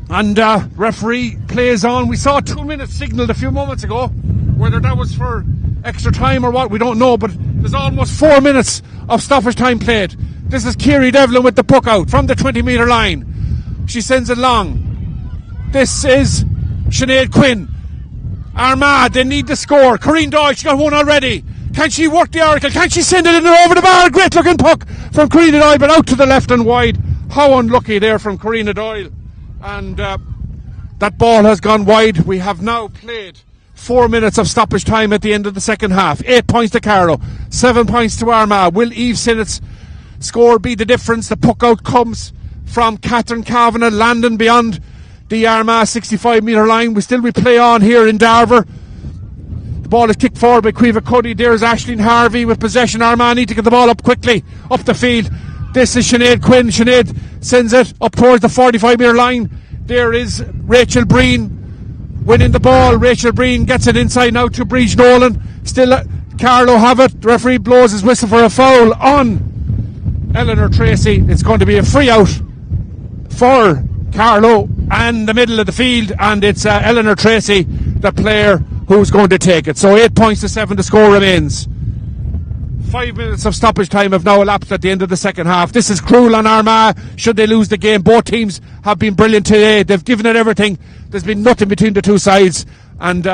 And referee plays on. We saw a 2 minute signalled a few moments ago. Whether that was for extra time or what, we don't know, but there's almost 4 minutes of stoppage time played. This is Kiri Devlin with the puck out from the 20-metre line. She sends it long. This is Sinead Quinn. Armagh, they need the score. Corinne Doyle, she got one already. Can she work the oracle? Can she send it in and over the bar? Great looking puck from Corinne Doyle, but out to the left and wide. How unlucky there from Corinne Doyle. And that ball has gone wide. We have now played 4 minutes of stoppage time at the end of the second half. 8 points to Carlow, 7 points to Armagh. Will Eve Sinnott's score be the difference? The puck out comes from Catherine Kavanagh, landing beyond the Armagh 65-metre line. We still play on here in Darver. The ball is kicked forward by Caoimhe Cuddy. There's Aisling Harvey with possession. Armagh need to get the ball up quickly, up the field. This is Sinead Quinn. Sinead sends it up towards the 45-metre line. There is Rachel Breen winning the ball. Rachel Breen gets it inside now to Breach Nolan. Still Carlow have it. The referee blows his whistle for a foul on Eleanor Tracy. It's going to be a free out for Carlow and the middle of the field, and it's Eleanor Tracy, the player, who's going to take it. So 8 points to 7, the score remains. 5 minutes of stoppage time have now elapsed at the end of the second half. This is cruel on Armagh should they lose the game. Both teams have been brilliant today. They've given it everything. There's been nothing between the two sides, and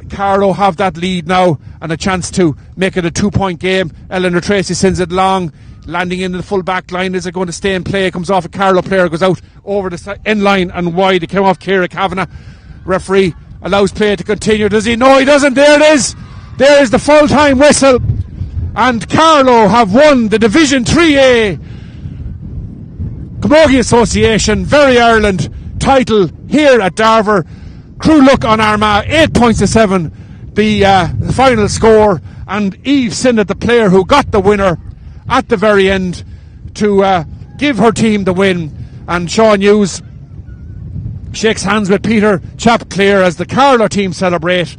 Carlow have that lead now and a chance to make it a 2-point game. Eleanor Tracy sends it long, landing in the full back line. Is it going to stay in play? It comes off a Carlow player, goes out over the end line and wide. It came off Ciara Kavanagh. Referee allows play to continue. Does he? No, he doesn't. There it is. There is the full time whistle, and Carlow have won the Division 3A Camogie Association Very Ireland title here at Darver. Crew look on Armagh, 8 points to 7 the final score, and Eve Sinnott, the player who got the winner at the very end to give her team the win. And Sean Hughes shakes hands with Peter Chapclear as the Carlow team celebrate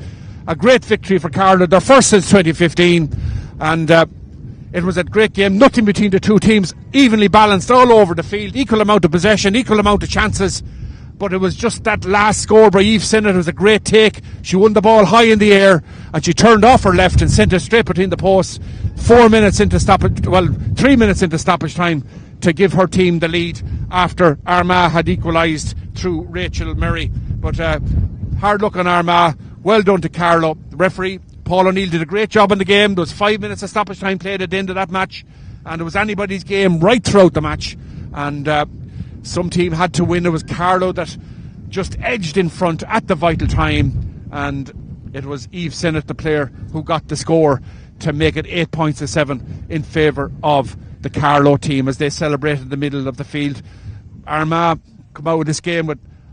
a great victory for Carlow, their first since 2015, and it was a great game. Nothing between the two teams, evenly balanced all over the field, equal amount of possession, equal amount of chances, but it was just that last score by Eve Sinnott. It was a great take. She won the ball high in the air and she turned off her left and sent it straight between the posts. 3 minutes into stoppage time to give her team the lead after Armagh had equalised through Rachel Murray. But hard luck on Armagh. Well done to Carlow. The referee Paul O'Neill did a great job in the game. There was 5 minutes of stoppage time played at the end of that match, and it was anybody's game right throughout the match, and some team had to win. It was Carlow that just edged in front at the vital time, and it was Eve Sinnott, the player, who got the score to make it 8 points to 7 in favour of the Carlow team as they celebrated the middle of the field. Armagh come out of this game with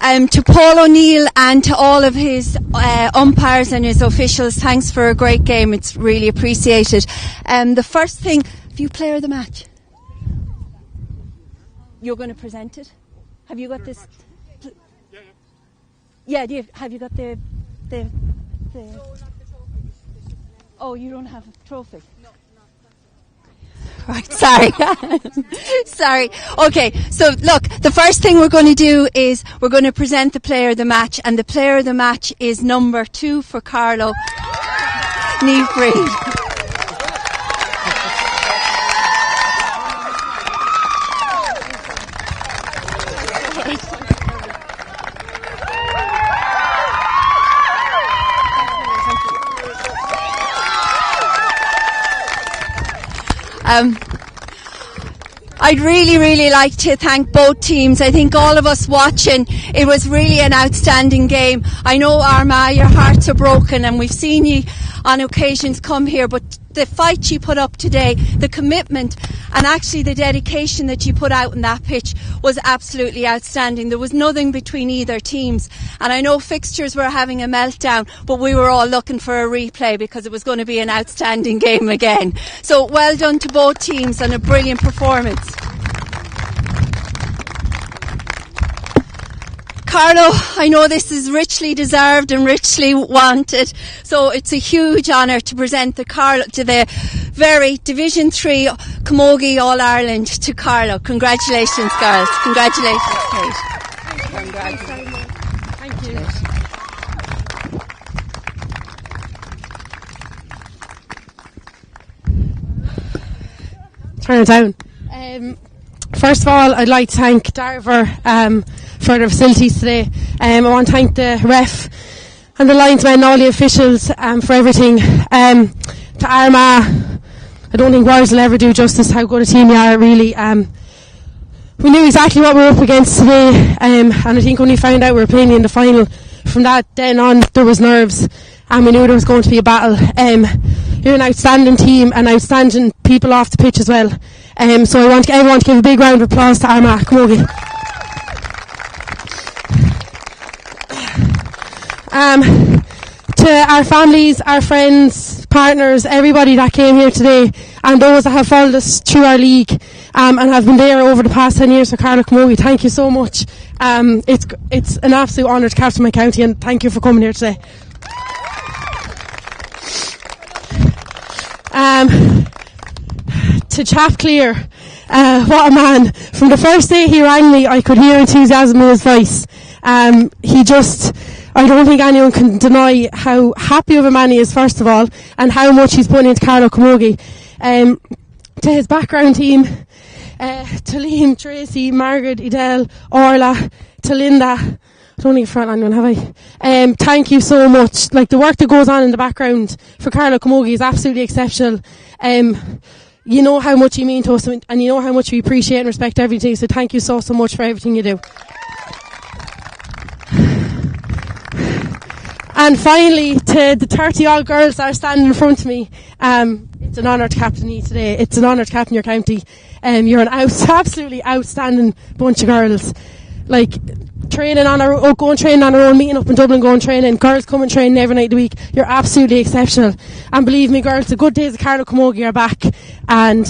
To Paul O'Neill and to all of his umpires and his officials, thanks for a great game. It's really appreciated. The first thing, if you player of the match, you're going to present it. Have you got this? Yeah. Have you got the? Oh, you don't have a trophy. No. Right, sorry. Sorry. Okay, so look, the first thing we're going to do is we're going to present the player of the match, and the player of the match is number 2 for Carlow, Niamh Green. I'd really like to thank both teams. I think all of us watching, it was really an outstanding game. I know, Armagh, your hearts are broken, and we've seen you on occasions come here, but the fight you put up today, the commitment and actually the dedication that you put out on that pitch was absolutely outstanding. There was nothing between either teams, and I know fixtures were having a meltdown, but we were all looking for a replay because it was going to be an outstanding game again. So well done to both teams and a brilliant performance. Carlow, I know this is richly deserved and richly wanted, so it's a huge honour to present the very Division 3 Camogie All-Ireland to Carlow. Congratulations, girls. Congratulations, Kate. Congratulations. Thank you. Turn it down. First of all, I'd like to thank Darver for their facilities today. I want to thank the ref and the linesmen and all the officials for everything. To Armagh, I don't think words will ever do justice how good a team you are, really. We knew exactly what we were up against today, and I think when we found out we were playing in the final, from that then on there was nerves, and we knew there was going to be a battle. You're an outstanding team and outstanding people off the pitch as well. So I want everyone to give a big round of applause to Armagh Camogie. To our families, our friends, partners, everybody that came here today, and those that have followed us through our league and have been there over the past 10 years for Carlow Camogie, thank you so much. It's an absolute honour to captain my county, and thank you for coming here today. To Chap Clear, what a man. From the first day he rang me, I could hear enthusiasm in his voice. I don't think anyone can deny how happy of a man he is, first of all, and how much he's put into Carlow Camogie. To his background team, to Liam, Tracy, Margaret, Edel, Orla, to Linda, I don't think I've forgotten anyone, have I? Thank you so much. Like, the work that goes on in the background for Carlow Camogie is absolutely exceptional. You know how much you mean to us, and you know how much we appreciate and respect everything, so thank you so much for everything you do. And finally, to the 30-odd girls that are standing in front of me, it's an honour to captain you today. It's an honour to captain your county. You're an absolutely outstanding bunch of girls. Like, going training on our own, meeting up in Dublin, going training, girls come and train every night of the week. You're absolutely exceptional. And believe me, girls, the good days of Carlow Camogie are back, and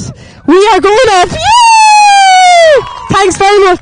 we are going up. Yay! Thanks very much.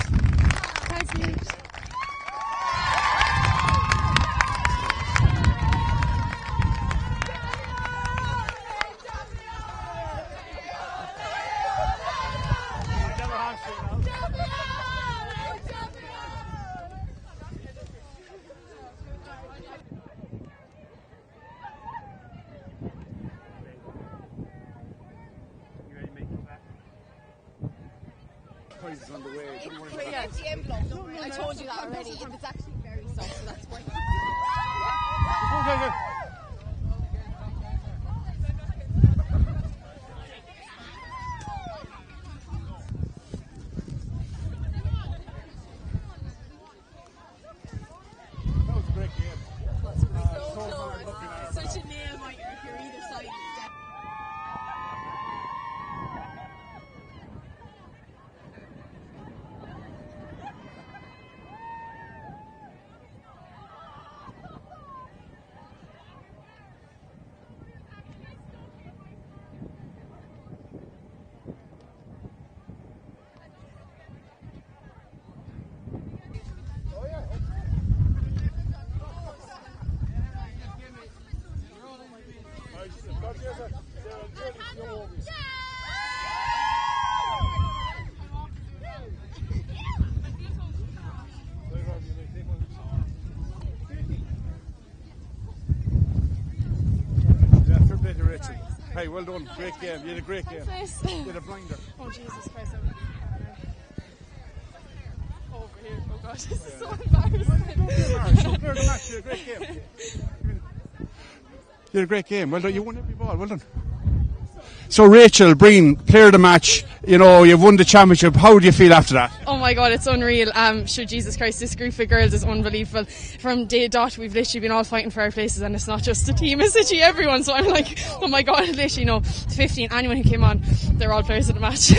I told you that already. It's actually very soft, so that's why. Okay. That was a great game. Such a nail biter if you're either side. Hey, well done. Great game. You had a great game. You had a blinder. Oh, Jesus Christ. Over here. Oh, gosh. This is so embarrassing. You had a great game. You had a great game. Well done. You won every ball. Well done. So, Rachel Breen, player of the match. You know, you've won the championship. How do you feel after that? Oh my God, it's unreal. Sure, Jesus Christ, this group of girls is unbelievable. From day dot, we've literally been all fighting for our places, and it's not just the team, it's literally everyone. So I'm like, oh my God, literally, no, 15, anyone who came on, they're all players of the match.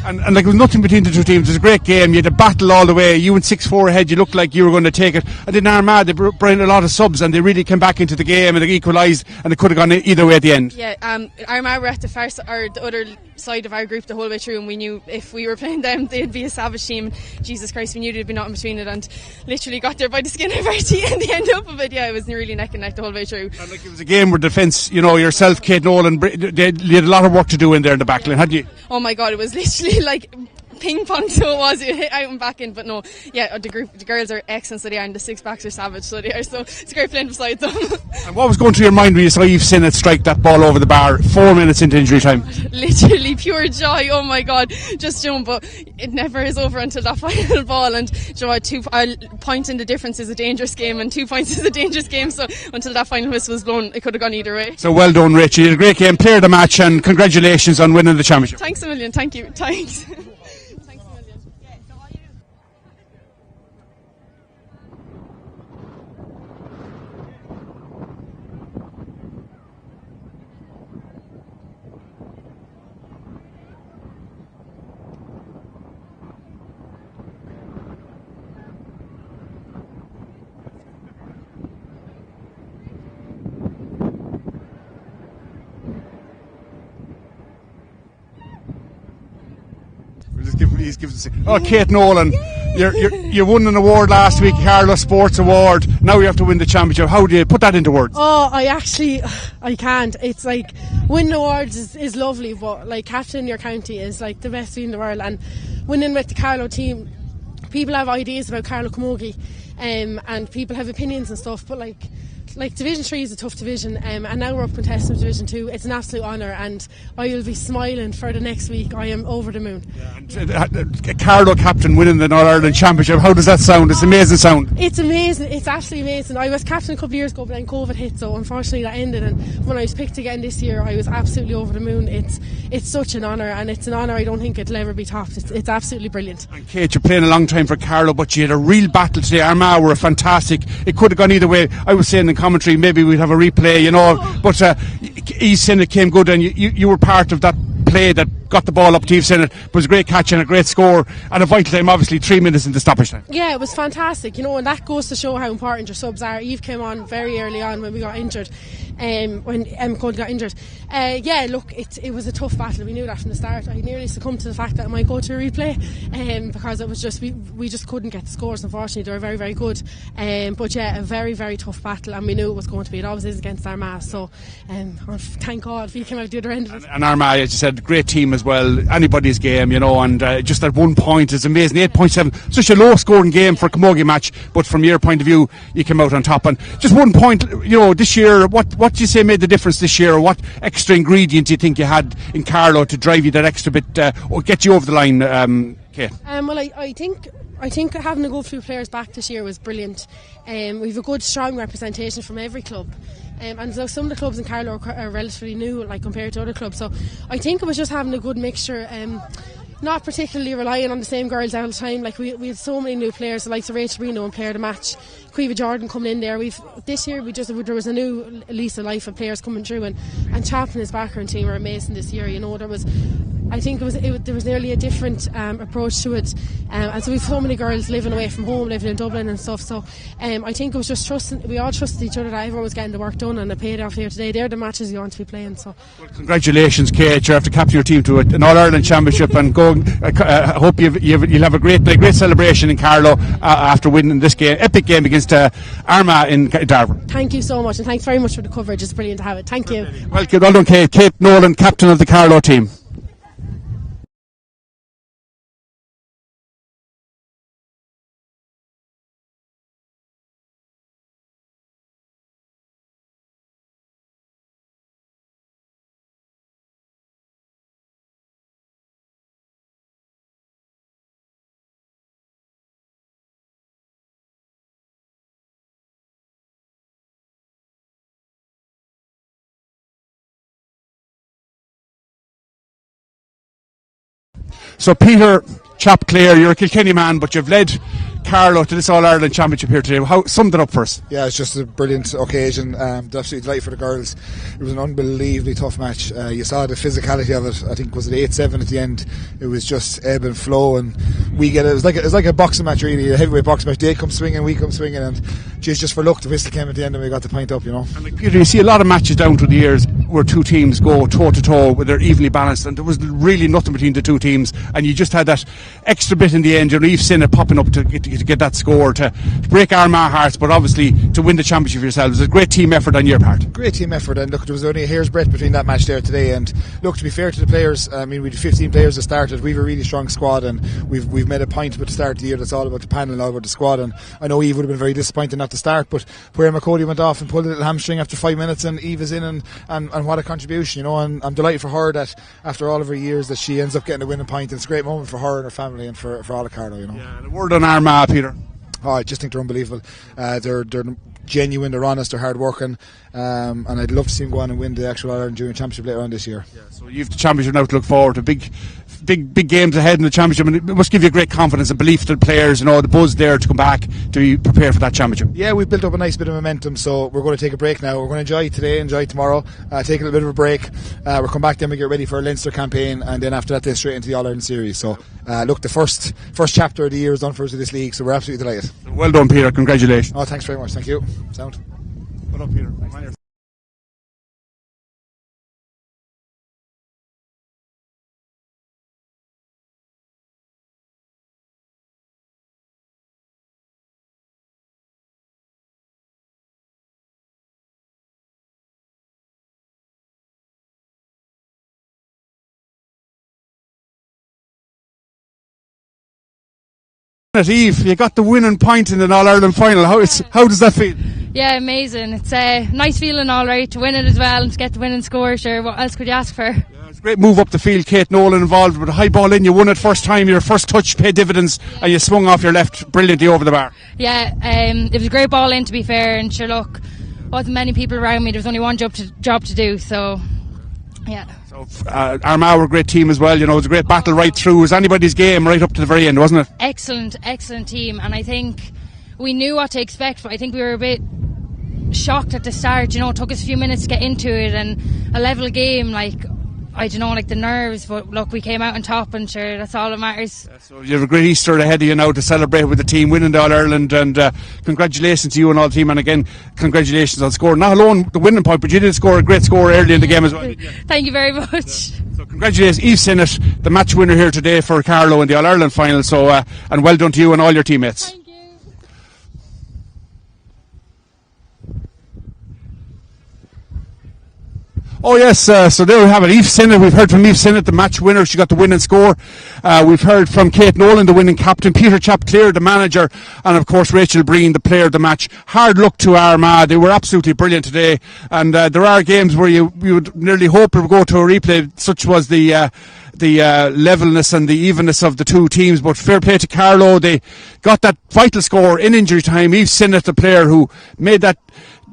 and like, there was nothing between the two teams. It was a great game. You had a battle all the way. You went 6-4 ahead. You looked like you were going to take it. And then Armagh, they brought in a lot of subs, and they really came back into the game, and they equalised, and it could have gone either way at the end. Yeah, Armagh were at the other side of our group the whole way through, and we knew if we were playing them, they'd be a savage team. Jesus Christ, we knew they'd be not in between it, and literally got there by the skin of our teeth and the end up of it. Yeah, it was really neck and neck the whole way through. And like, it was a game where defence, you know, yourself, Kate Nolan, they had a lot of work to do in there in the back line, hadn't you? Oh my God, it was literally like ping pong, so it was. It hit out and back in, but no, yeah, the girls are excellent, so they are, and the six backs are savage, so they are, so it's great playing beside them. And what was going through your mind when you saw Eve Sinnott strike that ball over the bar 4 minutes into injury time? Literally pure joy. Oh my God, just jump, but it never is over until that final ball. And you know, a point in the difference is a dangerous game, and 2 points is a dangerous game, so until that final whistle was blown, it could have gone either way. So well done, Rachel. You had a great game, player of the match, and congratulations on winning the championship. Thanks a million. Thank you. Thanks. Kate Nolan, you won an award last week, Carlow Sports Award. Now you have to win the championship. How do you put that into words? Oh, I can't. It's like winning awards is lovely, but like captaining your county is like the best thing in the world. And winning with the Carlow team, people have ideas about Carlow Camogie, and people have opinions and stuff, but like Division 3 is a tough division, and now we're up contesting Division 2. It's an absolute honour, and I will be smiling for the next week. I am over the moon. Yeah, Carlow captain winning the All-Ireland Championship, how does that sound? It's an amazing sound. It's amazing. It's absolutely amazing. I was captain a couple of years ago, but then COVID hit, so unfortunately that ended, and when I was picked again this year, I was absolutely over the moon. It's such an honour, and it's an honour I don't think it'll ever be topped. It's absolutely brilliant. And Kate, you're playing a long time for Carlow, but you had a real battle today. Armagh were fantastic. It could have gone either way. I was saying in commentary, maybe we'd have a replay, you know, but Eve Sinnott came good, and you were part of that play that got the ball up to Eve Sinnott. It was a great catch and a great score, and a vital time, obviously 3 minutes into stoppage time. Yeah, it was fantastic, you know, and that goes to show how important your subs are. Eve came on very early on when we got injured, when Cody got injured. Yeah, look, it was a tough battle. We knew that from the start. I nearly succumbed to the fact that I might go to a replay, because it was just we just couldn't get the scores. Unfortunately, they were very, very good. But yeah, a very, very tough battle, and we knew it was going to be. It always is against Armagh. So thank God we came out the other end of it. And Armagh, as you said, great team as well. Anybody's game, you know, and just that 1 point is amazing. 8.7, such a low scoring game for a Camogie match, but from your point of view, you came out on top. And just 1 point, you know, this year, what do you say made the difference this year, or what extra ingredient do you think you had in Carlow to drive you that extra bit, or get you over the line, Kate? Well, I think having a good few players back this year was brilliant. We've a good, strong representation from every club. And so some of the clubs in Carlow are relatively new, like compared to other clubs. So I think it was just having a good mixture, not particularly relying on the same girls all the time. Like we had so many new players, like Rachel Reno and player of the match, Cueva Jordan coming in there. This year there was a new lease of life of players coming through, and Chaplin and his background team were amazing this year. You know, there was I think there was nearly a different approach to it, and so we've so many girls living away from home, living in Dublin and stuff. So I think it was just trusting. We all trusted each other that everyone was getting the work done, and it paid off here today. They're the matches you want to be playing. So, well, congratulations, Kate. You have to captain your team to an All Ireland Championship, and go. I hope you'll have a great celebration in Carlow after winning this epic game against Armagh in Darver. Thank you so much, and thanks very much for the coverage. It's brilliant to have it. Thank you. Well done, Kate. Kate Nolan, captain of the Carlow team. So Peter Chapclair, you're a Kilkenny man, but you've led Carlow to this All-Ireland Championship here today. How summed it up for us? Yeah, it's just a brilliant occasion. Absolutely delighted for the girls. It was an unbelievably tough match. You saw the physicality of it. I think was it 8-7 at the end. It was just ebb and flow, and it was like a boxing match really, a heavyweight boxing match. They come swinging, we come swinging, and just for luck the whistle came at the end and we got the point up. And like Peter, you see a lot of matches down through the years where two teams go toe to toe, where they're evenly balanced, and there was really nothing between the two teams, and you just had that extra bit in the end. You've seen it popping up to get that score to break Armagh hearts, but obviously to win the championship for yourselves. It's a great team effort on your part. Great team effort, and look, there was only a hair's breadth between that match there today. And look, to be fair to the players, I mean, we had 15 players that started. We have a really strong squad, and we've made a point at the start of the year that's all about the panel and all about the squad. And I know Eve would have been very disappointed not to start, but where McCody went off and pulled a little hamstring after 5 minutes, and Eve is in, and what a contribution, and I'm delighted for her that after all of her years that she ends up getting a winning point. It's a great moment for her and her family and for all of Carlow. Yeah, and a word on Armagh, Peter. Oh, I just think they're unbelievable. They're genuine, they're honest, they're hard working, and I'd love to see them go on and win the actual All-Ireland Junior Championship later on this year. Yeah, so you've the championship now to look forward to. Big games ahead in the championship, and it must give you great confidence and belief to the players, the buzz there to come back to be prepared for that championship. Yeah, we've built up a nice bit of momentum, so we're going to take a break now. We're going to enjoy today, enjoy tomorrow, take a little bit of a break. We'll come back, then we get ready for a Leinster campaign, and then after that then straight into the All-Ireland series. So look, the first chapter of the year is done for us with this league, so we're absolutely delighted. Well done, Peter, congratulations. Oh, thanks very much, thank you. Sound. Well done, Peter. Eve, you got the winning point in an All-Ireland final. How does that feel? Yeah, amazing. It's a nice feeling, all right, to win it as well and to get the winning score. Sure, what else could you ask for? Yeah, it's a great move up the field. Kate Nolan involved with a high ball in. You won it first time. Your first touch paid dividends, and you swung off your left brilliantly over the bar. Yeah, it was a great ball in, to be fair, and sure, look, wasn't many people around me. There was only one job to do, so yeah. So Armagh were a great team as well. It was a great battle right through. It was anybody's game right up to the very end, wasn't it? Excellent team, and I think we knew what to expect, but I think we were a bit shocked at the start. It took us a few minutes to get into it, and a level game, I don't know, the nerves, but look, we came out on top, and sure, that's all that matters. Yeah, so you have a great Easter ahead of you now to celebrate with the team winning the All-Ireland, and congratulations to you and all the team, and again, congratulations on scoring, not alone the winning point, but you did score a great score early in the game as well. Thank you very much. Yeah. So congratulations, Eve Sinnott, the match winner here today for Carlow in the All-Ireland final, so and well done to you and all your teammates. Thank you. Oh yes, so there we have it. Eve Sinnott, we've heard from Eve Sinnott, the match winner. She got the winning score. We've heard from Kate Nolan, the winning captain, Peter Chapclair, the manager, and of course Rachel Breen, the player of the match. Hard luck to Armagh. They were absolutely brilliant today, and there are games where you would nearly hope it would go to a replay. Such was the levelness and the evenness of the two teams, but fair play to Carlow. They got that vital score in injury time. Eve Sinnott, the player who made that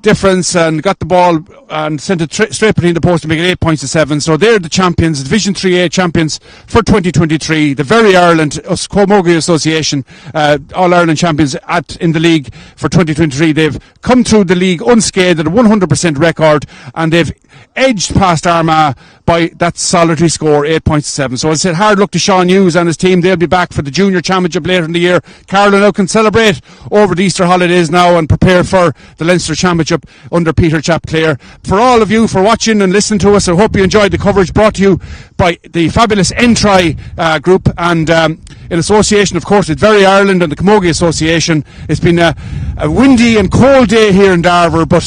difference and got the ball and sent it straight between the post to make it 8 points to 7. So they're the champions, Division 3A champions for 2023. The Very Ireland Camogie Association All-Ireland champions in the league for 2023. They've come through the league unscathed at a 100% record, and they've edged past Armagh by that solitary score, 8 points to 7. So I said hard luck to Sean Hughes and his team. They'll be back for the junior championship later in the year. Carlow now can celebrate over the Easter holidays now and prepare for the Leinster Championship under Peter Chapclair. For all of you for watching and listening to us, I hope you enjoyed the coverage brought to you by the fabulous Entry group and in association, of course, with Very Ireland and the Camogie Association. It's been a windy and cold day here in Darver, but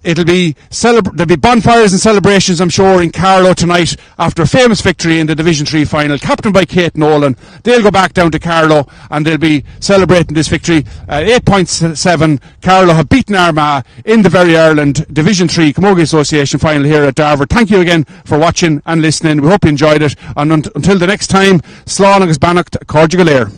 there'll be bonfires and celebrations, I'm sure, in Carlow tonight after a famous victory in the Division 3 final, captained by Kate Nolan. They'll go back down to Carlow and they'll be celebrating this victory. 8 points to 7. Carlow have beaten Armagh in the Very Ireland Division 3 Camogie Association final here at Darver. Thank you again for watching and listening. We hope you enjoyed it. And until the next time, Slán agus Bannacht, Cóide go léir.